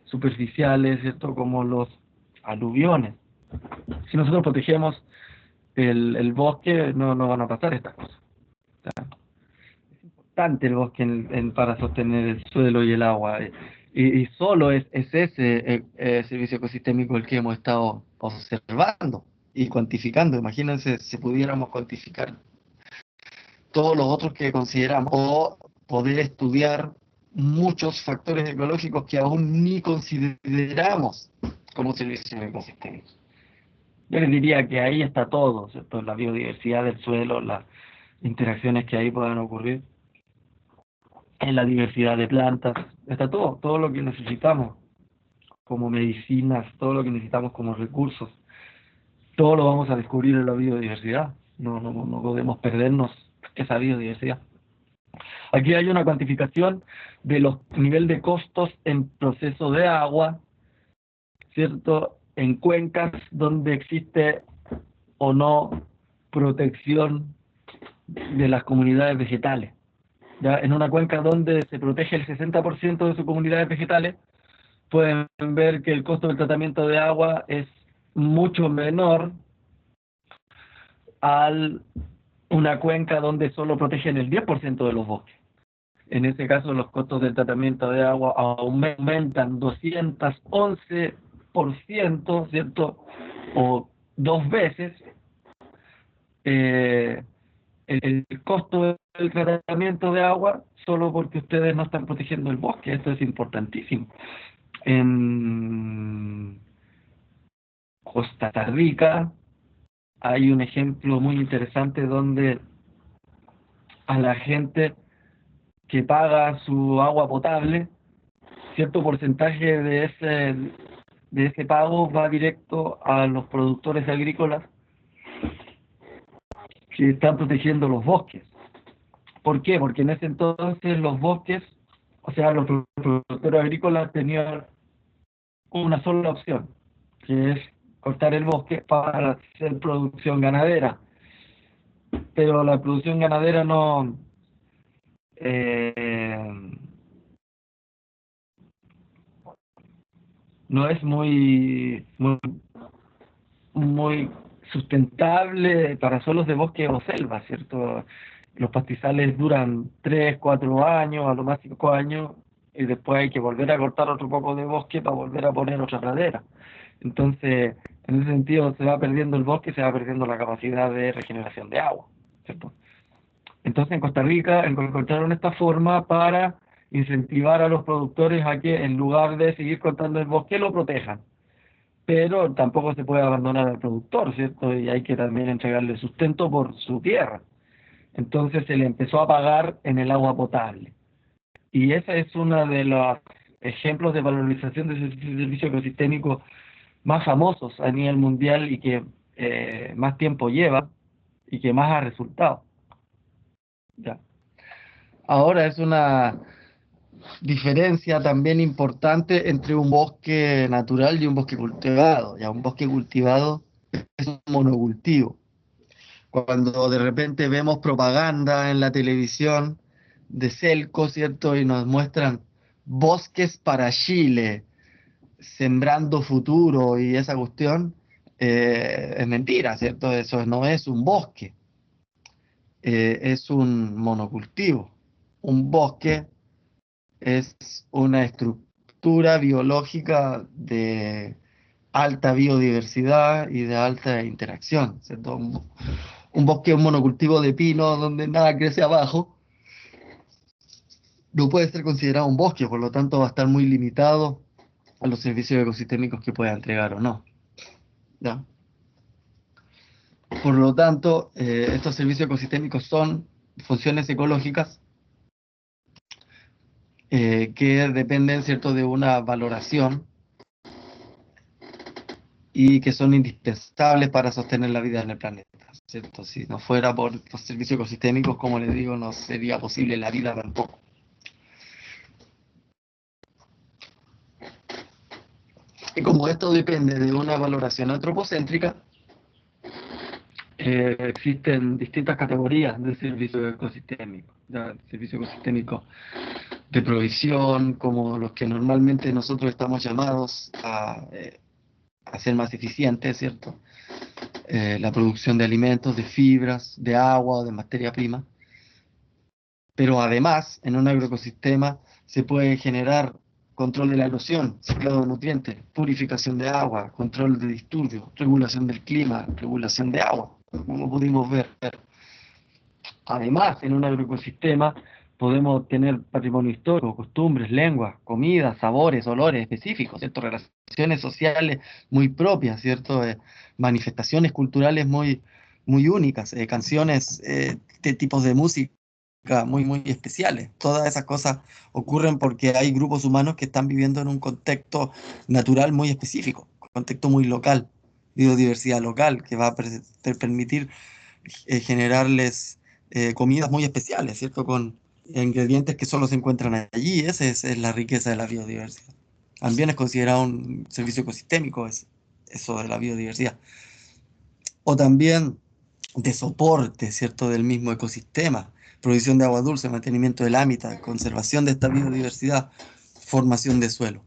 superficiales, ¿cierto? Como los aluviones. Si nosotros protegemos el bosque, no van a pasar estas cosas. importante el bosque para sostener el suelo y el agua. Y solo es ese servicio ecosistémico el que hemos estado observando y cuantificando. Imagínense si pudiéramos cuantificar todos los otros que consideramos, o poder estudiar muchos factores ecológicos que aún ni consideramos como servicios ecosistémicos. Yo les diría que ahí está todo, ¿cierto? La biodiversidad del suelo, las interacciones que ahí puedan ocurrir, en la diversidad de plantas, está todo lo que necesitamos como medicinas, todo lo que necesitamos como recursos, todo lo vamos a descubrir en la biodiversidad. No podemos perdernos esa biodiversidad. Aquí hay una cuantificación de los niveles de costos en proceso de agua, ¿cierto? En cuencas donde existe o no protección de las comunidades vegetales. Ya en una cuenca donde se protege el 60% de sus comunidades vegetales, pueden ver que el costo del tratamiento de agua es mucho menor a una cuenca donde solo protegen el 10% de los bosques. En ese caso, los costos del tratamiento de agua aumentan 211%, ¿cierto? O 2 veces el costo del tratamiento de agua solo porque ustedes no están protegiendo el bosque. Esto es importantísimo. En Costa Rica hay un ejemplo muy interesante donde a la gente que paga su agua potable, cierto porcentaje de ese pago va directo a los productores agrícolas que están protegiendo los bosques. ¿Por qué? Porque en ese entonces los bosques, o sea, los productores agrícolas tenían una sola opción, que es cortar el bosque para hacer producción ganadera. Pero la producción ganadera no es muy sustentable para suelos de bosque o selva, ¿cierto? Los pastizales duran 3, 4 años, a lo más 5 años, y después hay que volver a cortar otro poco de bosque para volver a poner otra pradera. Entonces, en ese sentido, se va perdiendo el bosque, se va perdiendo la capacidad de regeneración de agua, ¿cierto? Entonces, en Costa Rica encontraron esta forma para incentivar a los productores a que, en lugar de seguir cortando el bosque, lo protejan. Pero tampoco se puede abandonar al productor, ¿cierto? Y hay que también entregarle sustento por su tierra. Entonces se le empezó a pagar en el agua potable. Y ese es uno de los ejemplos de valorización de ese servicio ecosistémico más famosos a nivel mundial y que más tiempo lleva y que más ha resultado. ¿Ya? Ahora es una diferencia también importante entre un bosque natural y un bosque cultivado. Ya un bosque cultivado es un monocultivo. Cuando de repente vemos propaganda en la televisión de Selco, ¿cierto? Y nos muestran bosques para Chile, sembrando futuro y esa cuestión, es mentira, ¿cierto? Eso no es un bosque, es un monocultivo. Un bosque es una estructura biológica de alta biodiversidad y de alta interacción, ¿cierto? Un bosque es un monocultivo de pino donde nada crece abajo, no puede ser considerado un bosque, por lo tanto va a estar muy limitado a los servicios ecosistémicos que pueda entregar o no. ¿Ya? Por lo tanto, estos servicios ecosistémicos son funciones ecológicas que dependen, ¿cierto?, de una valoración y que son indispensables para sostener la vida en el planeta, ¿cierto? Si no fuera por los servicios ecosistémicos, como les digo, no sería posible la vida tampoco. Y como esto depende de una valoración antropocéntrica, existen distintas categorías de servicios ecosistémicos. Servicios ecosistémicos de provisión, como los que normalmente nosotros estamos llamados a ser más eficientes, ¿cierto? La producción de alimentos, de fibras, de agua o de materia prima. Pero además, en un agroecosistema se puede generar control de la erosión, ciclado de nutrientes, purificación de agua, control de disturbios, regulación del clima, regulación de agua, como pudimos ver. Además, en un agroecosistema podemos tener patrimonio histórico, costumbres, lenguas, comidas, sabores, olores específicos, ¿cierto? Relaciones sociales muy propias, ¿cierto? Manifestaciones culturales muy únicas, canciones de tipos de música muy especiales. Todas esas cosas ocurren porque hay grupos humanos que están viviendo en un contexto natural muy específico, contexto muy local, biodiversidad local, que va a permitir generarles comidas muy especiales, ¿cierto? Con ingredientes que solo se encuentran allí. Es la riqueza de la biodiversidad. También es considerado un servicio ecosistémico eso de la biodiversidad. O también de soporte, ¿cierto? Del mismo ecosistema. Provisión de agua dulce, mantenimiento del hábitat, conservación de esta biodiversidad, formación de suelo.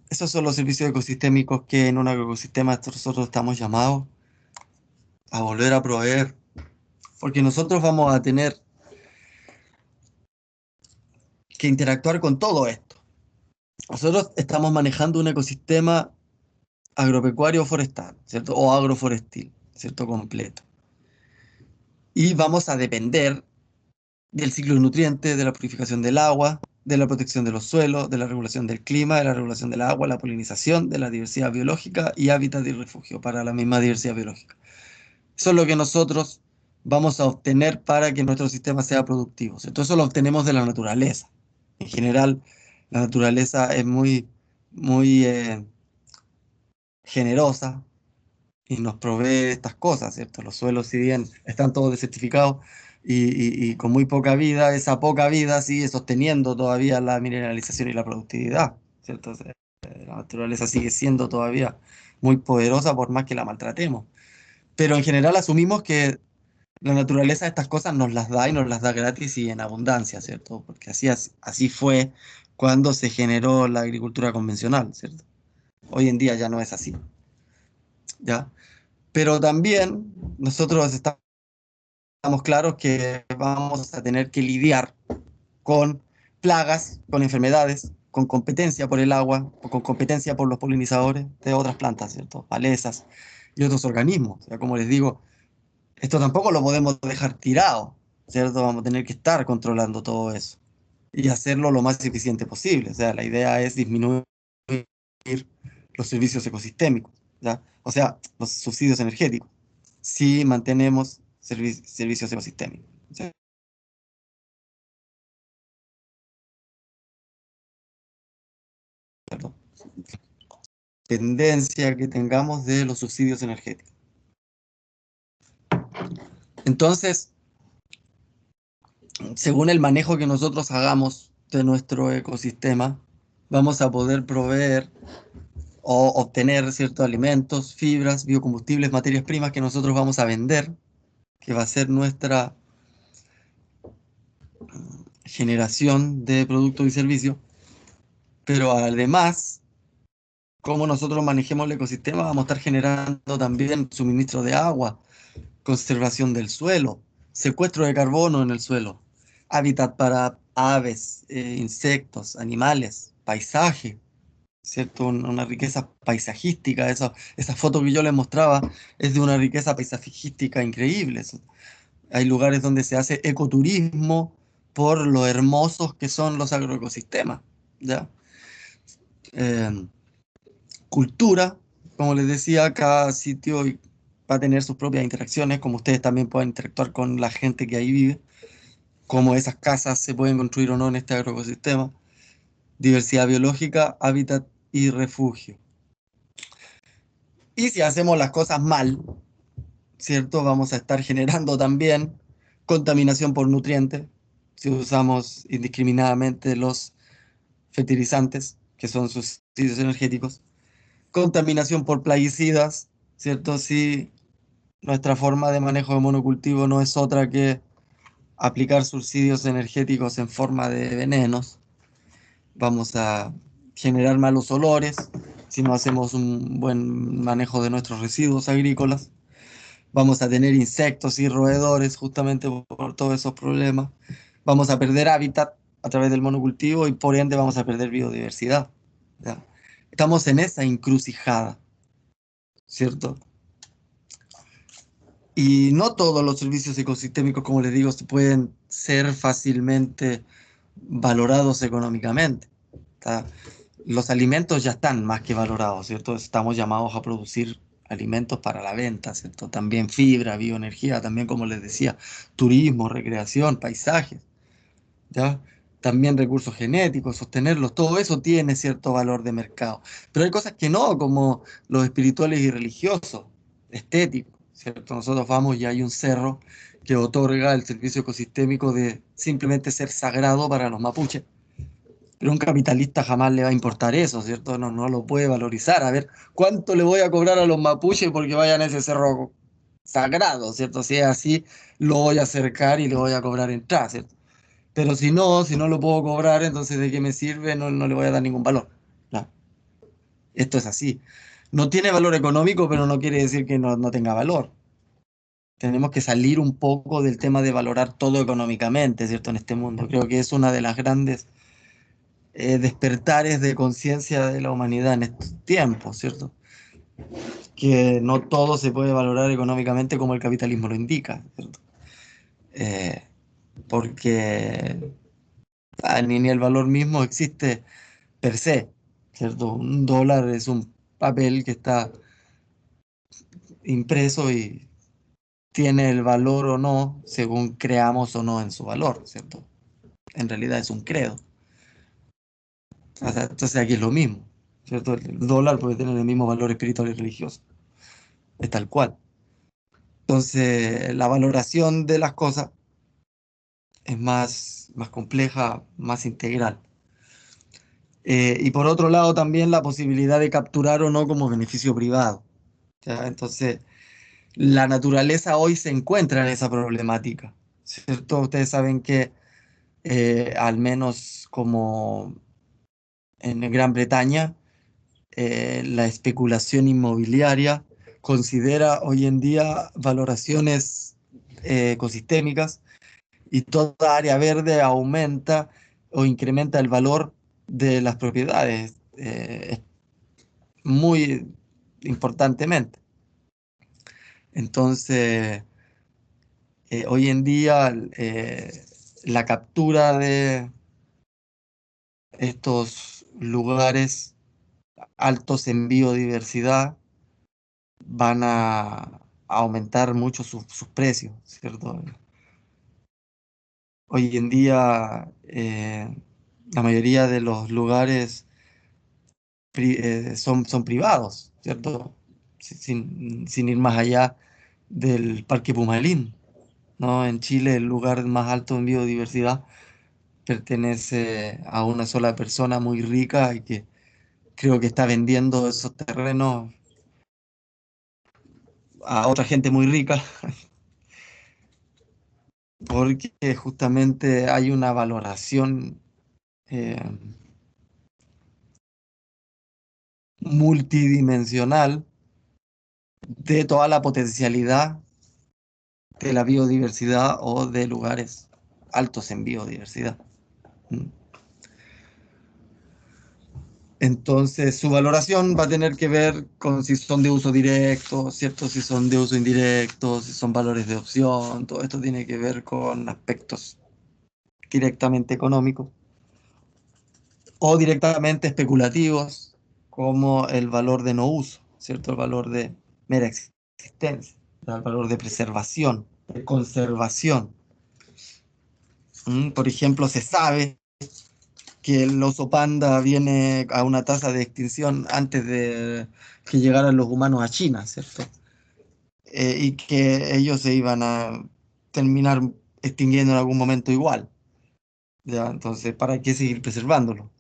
Esos son los servicios ecosistémicos que en un agroecosistema nosotros estamos llamados a volver a proveer, porque nosotros vamos a tener que interactuar con todo esto. Nosotros estamos manejando un ecosistema agropecuario forestal, ¿cierto? O agroforestil, ¿cierto? Completo. Y vamos a depender del ciclo de nutrientes, de la purificación del agua, de la protección de los suelos, de la regulación del clima, de la regulación del agua, la polinización, de la diversidad biológica y hábitat y refugio para la misma diversidad biológica. Eso es lo que nosotros vamos a obtener para que nuestro sistema sea productivo, ¿cierto? Eso lo obtenemos de la naturaleza. En general, la naturaleza es muy generosa y nos provee estas cosas, ¿cierto? Los suelos, si bien están todos desertificados y con muy poca vida, esa poca vida sigue sosteniendo todavía la mineralización y la productividad, ¿cierto? O sea, la naturaleza sigue siendo todavía muy poderosa por más que la maltratemos. Pero en general asumimos que la naturaleza estas cosas nos las da y nos las da gratis y en abundancia, ¿cierto? Porque así fue cuando se generó la agricultura convencional, ¿cierto? Hoy en día ya no es así, ¿ya? Pero también nosotros estamos claros que vamos a tener que lidiar con plagas, con enfermedades, con competencia por el agua, o con competencia por los polinizadores de otras plantas, ¿cierto? Malezas y otros organismos. O sea, como les digo, esto tampoco lo podemos dejar tirado, ¿cierto? Vamos a tener que estar controlando todo eso y hacerlo lo más eficiente posible. O sea, la idea es disminuir los servicios ecosistémicos, ¿ya? O sea, los subsidios energéticos, si mantenemos servicios ecosistémicos, ¿cierto? Tendencia que tengamos de los subsidios energéticos. Entonces, según el manejo que nosotros hagamos de nuestro ecosistema, vamos a poder proveer o obtener ciertos alimentos, fibras, biocombustibles, materias primas que nosotros vamos a vender, que va a ser nuestra generación de productos y servicios. Pero además, como nosotros manejemos el ecosistema, vamos a estar generando también suministro de agua, conservación del suelo, secuestro de carbono en el suelo, hábitat para aves, insectos, animales, paisaje, ¿cierto? Una riqueza paisajística. Esa foto que yo les mostraba es de una riqueza paisajística increíble. Hay lugares donde se hace ecoturismo por lo hermosos que son los agroecosistemas, ¿ya? Eh, Cultura, como les decía, cada sitio va a tener sus propias interacciones, como ustedes también pueden interactuar con la gente que ahí vive, cómo esas casas se pueden construir o no en este agroecosistema, diversidad biológica, hábitat y refugio. Y si hacemos las cosas mal, ¿cierto? Vamos a estar generando también contaminación por nutrientes, si usamos indiscriminadamente los fertilizantes, que son subsidios energéticos, contaminación por plaguicidas, ¿cierto? Si nuestra forma de manejo de monocultivo no es otra que aplicar subsidios energéticos en forma de venenos, vamos a generar malos olores si no hacemos un buen manejo de nuestros residuos agrícolas. Vamos a tener insectos y roedores justamente por todos esos problemas. vamos a perder hábitat a través del monocultivo y por ende vamos a perder biodiversidad. ¿Ya? Estamos en esa encrucijada, ¿cierto? Y no todos los servicios ecosistémicos, como les digo, pueden ser fácilmente valorados económicamente. ¿Tá? Los alimentos ya están más que valorados, ¿cierto? Estamos llamados a producir alimentos para la venta, ¿cierto? También fibra, bioenergía, también como les decía, turismo, recreación, paisajes, ¿ya? También recursos genéticos, sostenerlos, todo eso tiene cierto valor de mercado. Pero hay cosas que no, como los espirituales y religiosos, estéticos, ¿cierto? Nosotros vamos y hay un cerro que otorga el servicio ecosistémico de simplemente ser sagrado para los mapuches. Pero a un capitalista jamás le va a importar eso, ¿cierto? No, no lo puede valorizar. A ver, ¿cuánto le voy a cobrar a los mapuches porque vayan a ese cerro sagrado, ¿cierto? Si es así, lo voy a acercar y le voy a cobrar entrada, ¿cierto? Pero si no lo puedo cobrar, entonces ¿de qué me sirve? No, no le voy a dar ningún valor. No, esto es así. No tiene valor económico, pero no quiere decir que no tenga valor. Tenemos que salir un poco del tema de valorar todo económicamente, ¿cierto? En este mundo. Creo que es una de las grandes despertares de conciencia de la humanidad en estos tiempos, ¿cierto? Que no todo se puede valorar económicamente como el capitalismo lo indica, ¿cierto? Eh, porque ni el valor mismo existe per se, ¿cierto? Un dólar es un papel que está impreso y tiene el valor o no según creamos o no en su valor, ¿cierto? En realidad es un credo. O sea, entonces aquí es lo mismo, ¿cierto? El dólar puede tener el mismo valor espiritual y religioso, es tal cual. Entonces, la valoración de las cosas es más compleja, más integral. Y por otro lado, también la posibilidad de capturar o no como beneficio privado, ¿ya? Entonces, la naturaleza hoy se encuentra en esa problemática, ¿cierto? Ustedes saben que al menos como en Gran Bretaña, la especulación inmobiliaria considera hoy en día valoraciones ecosistémicas y toda área verde aumenta o incrementa el valor de las propiedades muy importantemente. Entonces, hoy en día la captura de estos lugares altos en biodiversidad van a aumentar mucho sus precios, ¿cierto? Hoy en día la mayoría de los lugares son privados, ¿cierto? Sin ir más allá del Parque Pumalín, ¿no? En Chile el lugar más alto en biodiversidad pertenece a una sola persona muy rica y que creo que está vendiendo esos terrenos a otra gente muy rica porque justamente hay una valoración eh, multidimensional de toda la potencialidad de la biodiversidad o de lugares altos en biodiversidad. ¿Mm? Entonces, su valoración va a tener que ver con si son de uso directo, ¿cierto? Si son de uso indirecto, si son valores de opción, todo esto tiene que ver con aspectos directamente económicos o directamente especulativos, como el valor de no uso, ¿cierto? El valor de mera existencia, el valor de preservación, de conservación. Por ejemplo, se sabe que el oso panda viene a una tasa de extinción antes de que llegaran los humanos a China, ¿cierto? Y que ellos se iban a terminar extinguiendo en algún momento igual, ¿ya? Entonces, ¿para qué seguir preservándolo?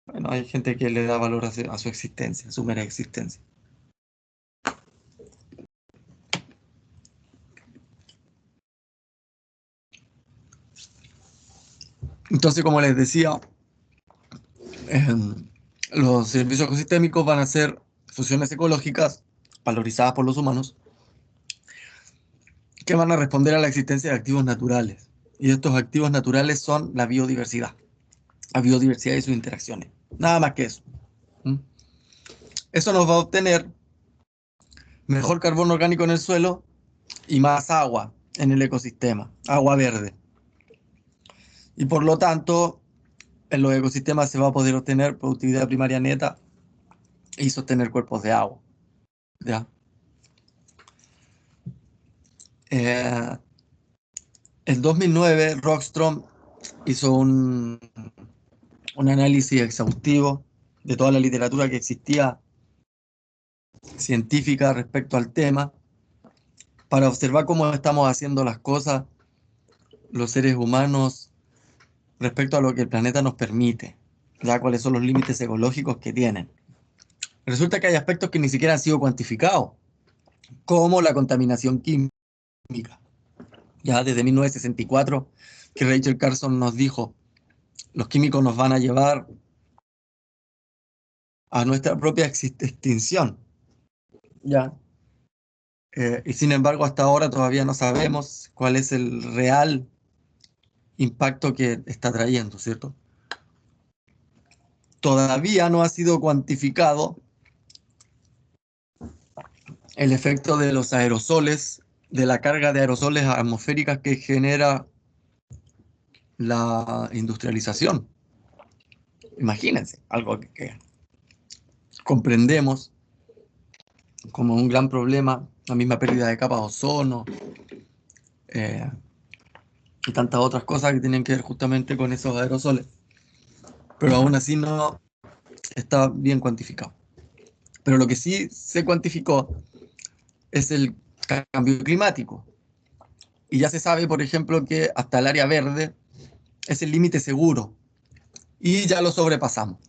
Bueno, hay gente que le da valor a su existencia, a su mera existencia. Entonces, como les decía, los servicios ecosistémicos van a ser funciones ecológicas valorizadas por los humanos que van a responder a la existencia de activos naturales, Y estos activos naturales son la biodiversidad y sus interacciones. Nada más que eso. ¿Mm? Eso nos va a obtener mejor carbono orgánico en el suelo y más agua en el ecosistema, agua verde. Y por lo tanto, en los ecosistemas se va a poder obtener productividad primaria neta y sostener cuerpos de agua. ¿Ya? En 2009, Rockström hizo un análisis exhaustivo de toda la literatura que existía científica respecto al tema para observar cómo estamos haciendo las cosas los seres humanos respecto a lo que el planeta nos permite, ya cuáles son los límites ecológicos que tienen. Resulta que hay aspectos que ni siquiera han sido cuantificados, como la contaminación química. Ya desde 1964, que Rachel Carson nos dijo, los químicos nos van a llevar a nuestra propia extinción. ¿Ya? Y sin embargo, hasta ahora todavía no sabemos cuál es el real impacto que está trayendo, ¿cierto? Todavía no ha sido cuantificado el efecto de los aerosoles, de la carga de aerosoles atmosféricas que genera la industrialización. Imagínense, algo que comprendemos como un gran problema, la misma pérdida de capa de ozono y tantas otras cosas que tienen que ver justamente con esos aerosoles. Pero aún así no está bien cuantificado. Pero lo que sí se cuantificó es el cambio climático. Y ya se sabe, por ejemplo, que hasta el área verde es el límite seguro. Y ya lo sobrepasamos.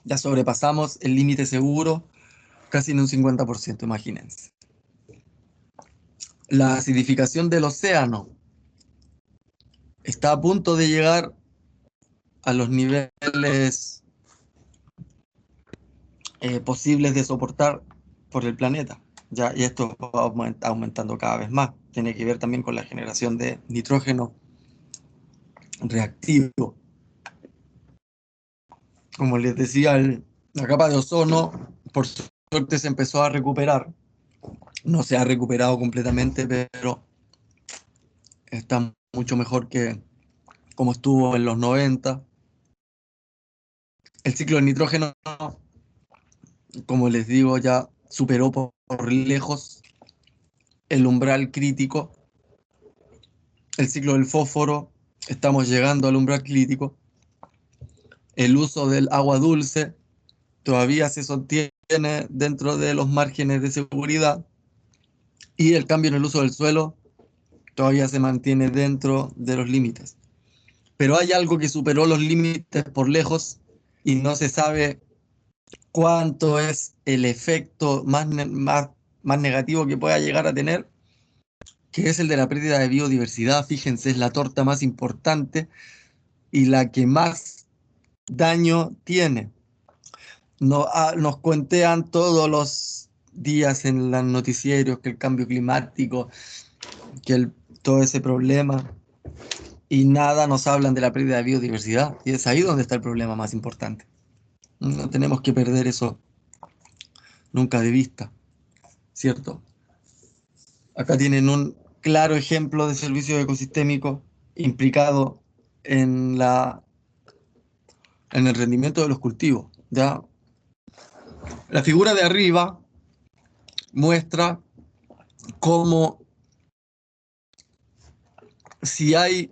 Ya sobrepasamos el límite seguro casi en un 50%, imagínense. La acidificación del océano está a punto de llegar a los niveles posibles de soportar por el planeta. ¿Ya? Y esto va aumentando cada vez más. Tiene que ver también con la generación de nitrógeno reactivo. Como les decía, la capa de ozono, por suerte, se empezó a recuperar. No se ha recuperado completamente, pero está mucho mejor que como estuvo en los 90. El ciclo de nitrógeno, como les digo, ya superó por lejos el umbral crítico. El ciclo del fósforo, estamos llegando al umbral crítico. El uso del agua dulce todavía se sostiene dentro de los márgenes de seguridad. Y el cambio en el uso del suelo todavía se mantiene dentro de los límites. Pero hay algo que superó los límites por lejos y no se sabe cuánto es el efecto más negativo que pueda llegar a tener, que es el de la pérdida de biodiversidad. Fíjense, es la torta más importante y la que más daño tiene. Nos cuentean todos los días en los noticiarios que el cambio climático, que todo ese problema, y nada nos hablan de la pérdida de biodiversidad, y es ahí donde está el problema más importante. No tenemos que perder eso nunca de vista, ¿cierto? Acá tienen un claro ejemplo de servicio ecosistémico implicado en el rendimiento de los cultivos, ¿ya? La figura de arriba muestra cómo si hay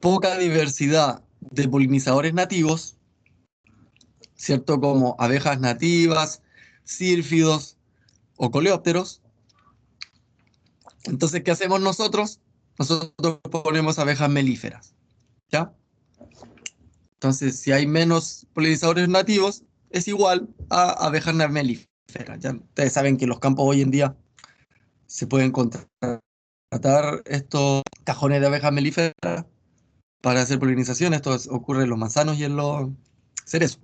poca diversidad de polinizadores nativos, ¿cierto? Como abejas nativas, sílfidos o coleópteros. Entonces, ¿qué hacemos nosotros? Nosotros ponemos abejas melíferas, ¿ya? Entonces, si hay menos polinizadores nativos, es igual a abejas melíferas. Ya ustedes saben que en los campos hoy en día se pueden contratar estos cajones de abejas melíferas para hacer polinización. Esto ocurre en los manzanos y en los cerezos.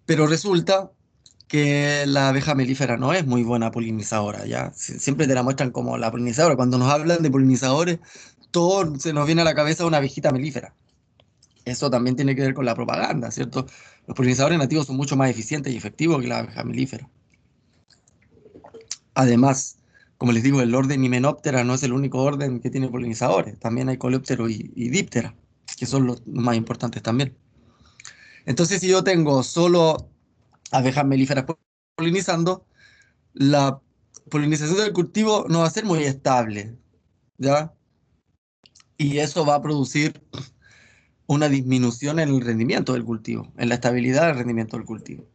Pero resulta que la abeja melífera no es muy buena polinizadora, ¿ya? Siempre te la muestran como la polinizadora. Cuando nos hablan de polinizadores, todo se nos viene a la cabeza una abejita melífera. Eso también tiene que ver con la propaganda, ¿cierto? Los polinizadores nativos son mucho más eficientes y efectivos que la abeja melífera. Además, como les digo, el orden Hymenoptera no es el único orden que tiene polinizadores. También hay coleóptero y díptera, que son los más importantes también. Entonces, si yo tengo solo abejas melíferas polinizando, la polinización del cultivo no va a ser muy estable, ¿ya? Y eso va a producir una disminución en el rendimiento del cultivo, en la estabilidad del rendimiento del cultivo.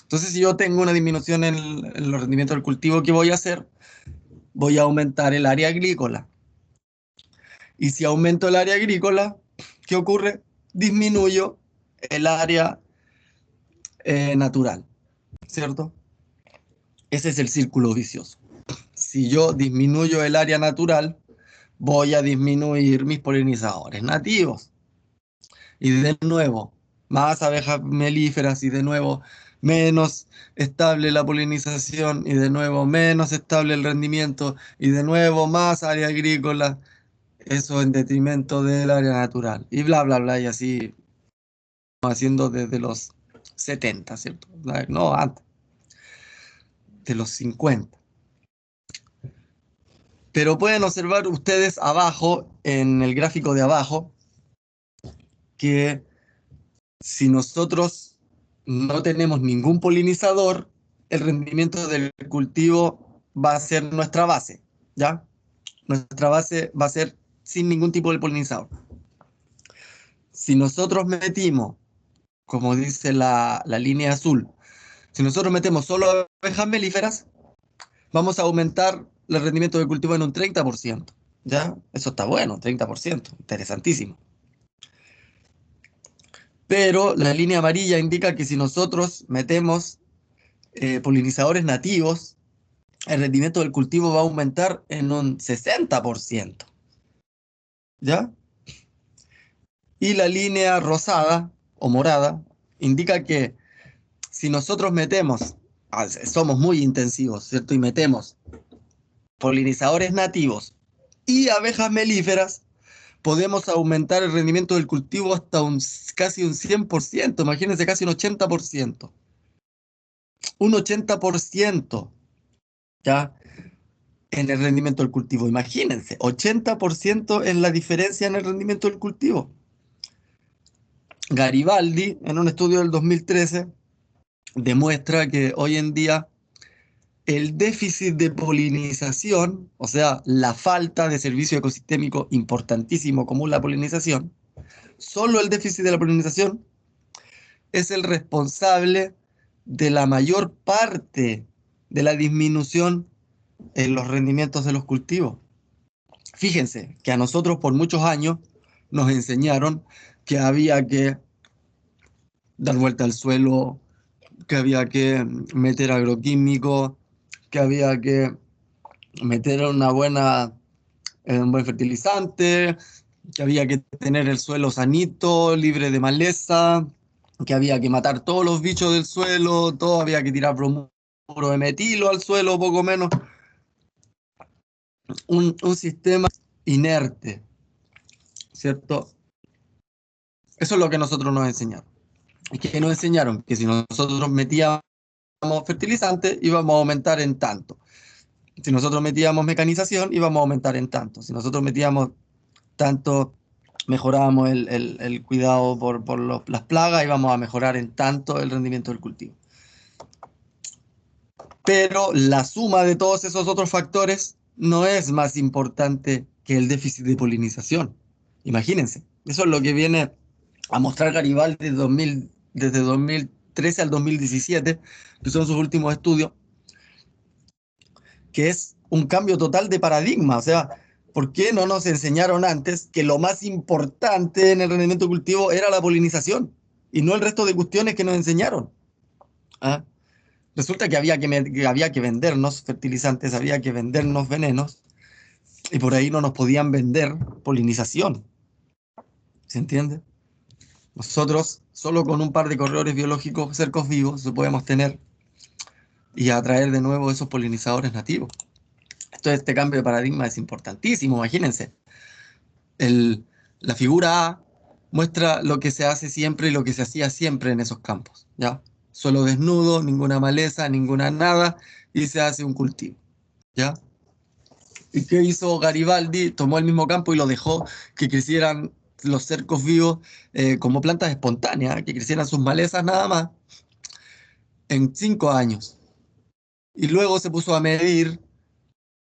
Entonces, si yo tengo una disminución en los rendimientos del cultivo, ¿qué voy a hacer? Voy a aumentar el área agrícola. Y si aumento el área agrícola, ¿qué ocurre? Disminuyo el área natural, ¿cierto? Ese es el círculo vicioso. Si yo disminuyo el área natural, voy a disminuir mis polinizadores nativos. Y de nuevo, más abejas melíferas y de nuevo menos estable la polinización y de nuevo menos estable el rendimiento y de nuevo más área agrícola, eso en detrimento del área natural. Y bla, bla, bla, y así haciendo desde los 70, ¿cierto? No, antes, de los 50. Pero pueden observar ustedes abajo, en el gráfico de abajo, que si nosotros no tenemos ningún polinizador, el rendimiento del cultivo va a ser nuestra base, ¿ya? Nuestra base va a ser sin ningún tipo de polinizador. Si nosotros metimos, como dice la línea azul, si nosotros metemos solo abejas melíferas, vamos a aumentar el rendimiento del cultivo en un 30%, ¿ya? Eso está bueno, 30%, interesantísimo. Pero la línea amarilla indica que si nosotros metemos polinizadores nativos, el rendimiento del cultivo va a aumentar en un 60%, ¿ya? Y la línea rosada o morada indica que si nosotros metemos, somos muy intensivos, ¿cierto? Y metemos polinizadores nativos y abejas melíferas, podemos aumentar el rendimiento del cultivo hasta casi un 100%, imagínense, casi un 80%. Un 80%, ¿ya? En el rendimiento del cultivo. Imagínense, 80% en la diferencia en el rendimiento del cultivo. Garibaldi, en un estudio del 2013, demuestra que hoy en día el déficit de polinización, o sea, la falta de servicio ecosistémico importantísimo como la polinización, solo el déficit de la polinización es el responsable de la mayor parte de la disminución en los rendimientos de los cultivos. Fíjense que a nosotros por muchos años nos enseñaron que había que dar vuelta al suelo, que había que meter agroquímicos, que había que meter un buen fertilizante, que había que tener el suelo sanito, libre de maleza, que había que matar todos los bichos del suelo, todo había que tirar bromuro de metilo al suelo, poco menos. Un sistema inerte, ¿cierto? Eso es lo que nosotros nos enseñaron. ¿Y qué nos enseñaron? Que si nosotros metíamos fertilizante, íbamos a aumentar en tanto. Si nosotros metíamos mecanización, íbamos a aumentar en tanto. Si nosotros metíamos tanto, mejorábamos el cuidado por las plagas, íbamos a mejorar en tanto el rendimiento del cultivo. Pero la suma de todos esos otros factores no es más importante que el déficit de polinización. Imagínense, eso es lo que viene a mostrar Garibaldi desde 2013 al 2017, que son sus últimos estudios, que es un cambio total de paradigma. O sea, ¿por qué no nos enseñaron antes que lo más importante en el rendimiento cultivo era la polinización y no el resto de cuestiones que nos enseñaron? ¿Ah? Resulta que había que vendernos fertilizantes, había que vendernos venenos y por ahí no nos podían vender polinización. ¿Se entiende? Nosotros, solo con un par de corredores biológicos cercos vivos, podemos tener y atraer de nuevo esos polinizadores nativos. Entonces este cambio de paradigma es importantísimo, imagínense. La figura A muestra lo que se hace siempre y lo que se hacía siempre en esos campos, ¿ya? Suelo desnudo, ninguna maleza, ninguna nada, y se hace un cultivo, ¿ya? ¿Y qué hizo Garibaldi? Tomó el mismo campo y lo dejó que crecieran los cercos vivos como plantas espontáneas, que crecieran sus malezas nada más, en 5 años. Y luego se puso a medir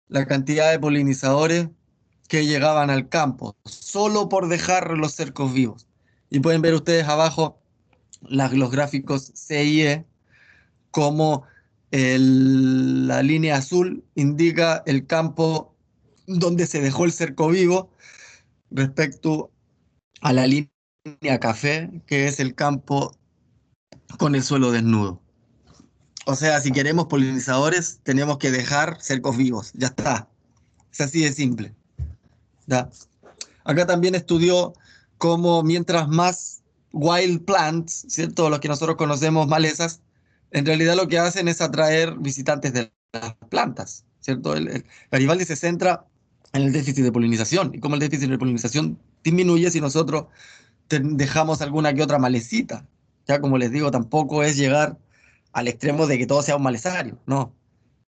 la cantidad de polinizadores que llegaban al campo, solo por dejar los cercos vivos. Y pueden ver ustedes abajo los gráficos C y E, como la línea azul indica el campo donde se dejó el cerco vivo respecto a la línea café, que es el campo con el suelo desnudo. O sea, si queremos polinizadores, tenemos que dejar cercos vivos. Ya está. Es así de simple. ¿Ya? Acá también estudió cómo mientras más wild plants, ¿cierto? Los que nosotros conocemos malezas, en realidad lo que hacen es atraer visitantes de las plantas, ¿cierto? Garibaldi se centra en el déficit de polinización y cómo el déficit de polinización disminuye si nosotros dejamos alguna que otra malecita. Ya como les digo, tampoco es llegar al extremo de que todo sea un malezario, no.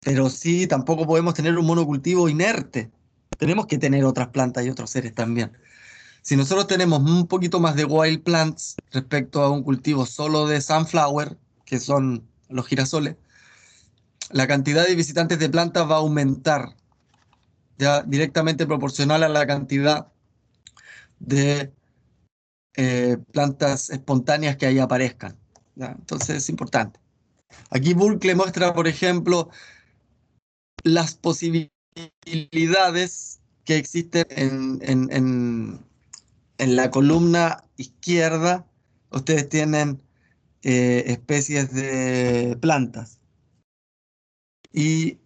Pero sí, tampoco podemos tener un monocultivo inerte. Tenemos que tener otras plantas y otros seres también. Si nosotros tenemos un poquito más de wild plants respecto a un cultivo solo de sunflower, que son los girasoles, la cantidad de visitantes de plantas va a aumentar, ya directamente proporcional a la cantidad de plantas espontáneas que ahí aparezcan, ¿ya? Entonces es importante. Aquí Burke le muestra, por ejemplo, las posibilidades que existen en la columna izquierda. Ustedes tienen especies de plantas. Y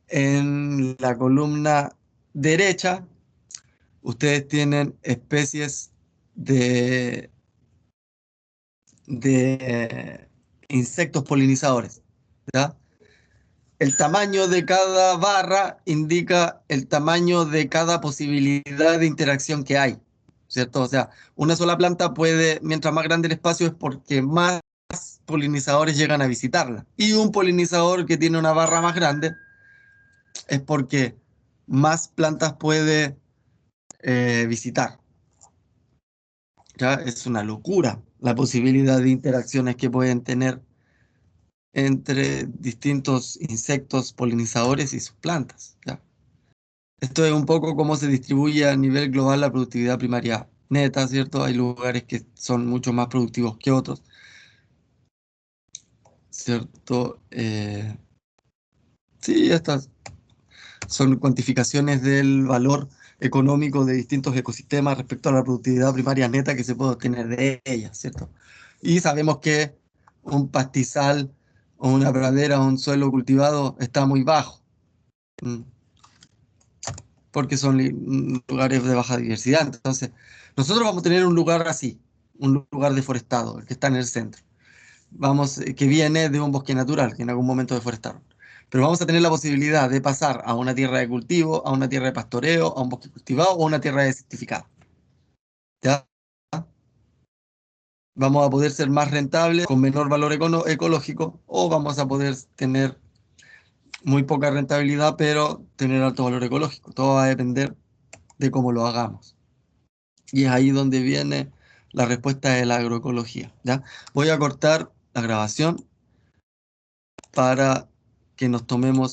en la columna derecha, ustedes tienen especies de insectos polinizadores, ¿ya? El tamaño de cada barra indica el tamaño de cada posibilidad de interacción que hay, ¿cierto? O sea, una sola planta puede, mientras más grande el espacio, es porque más polinizadores llegan a visitarla. Y un polinizador que tiene una barra más grande es porque más plantas puede visitar. ¿Ya? Es una locura la posibilidad de interacciones que pueden tener entre distintos insectos polinizadores y sus plantas, ¿ya? Esto es un poco cómo se distribuye a nivel global la productividad primaria neta, ¿cierto? Hay lugares que son mucho más productivos que otros, ¿cierto? Sí, estas son cuantificaciones del valor económico de distintos ecosistemas respecto a la productividad primaria neta que se puede obtener de ellas, ¿cierto? Y sabemos que un pastizal o una pradera o un suelo cultivado está muy bajo, porque son lugares de baja diversidad. Entonces, nosotros vamos a tener un lugar así, un lugar deforestado, el que está en el centro. Que viene de un bosque natural, que en algún momento deforestaron. Pero vamos a tener la posibilidad de pasar a una tierra de cultivo, a una tierra de pastoreo, a un bosque cultivado o a una tierra desertificada. ¿Ya? Vamos a poder ser más rentables con menor valor ecológico, o vamos a poder tener muy poca rentabilidad, pero tener alto valor ecológico. Todo va a depender de cómo lo hagamos. Y es ahí donde viene la respuesta de la agroecología, ¿ya? Voy a cortar la grabación para que nos tomemos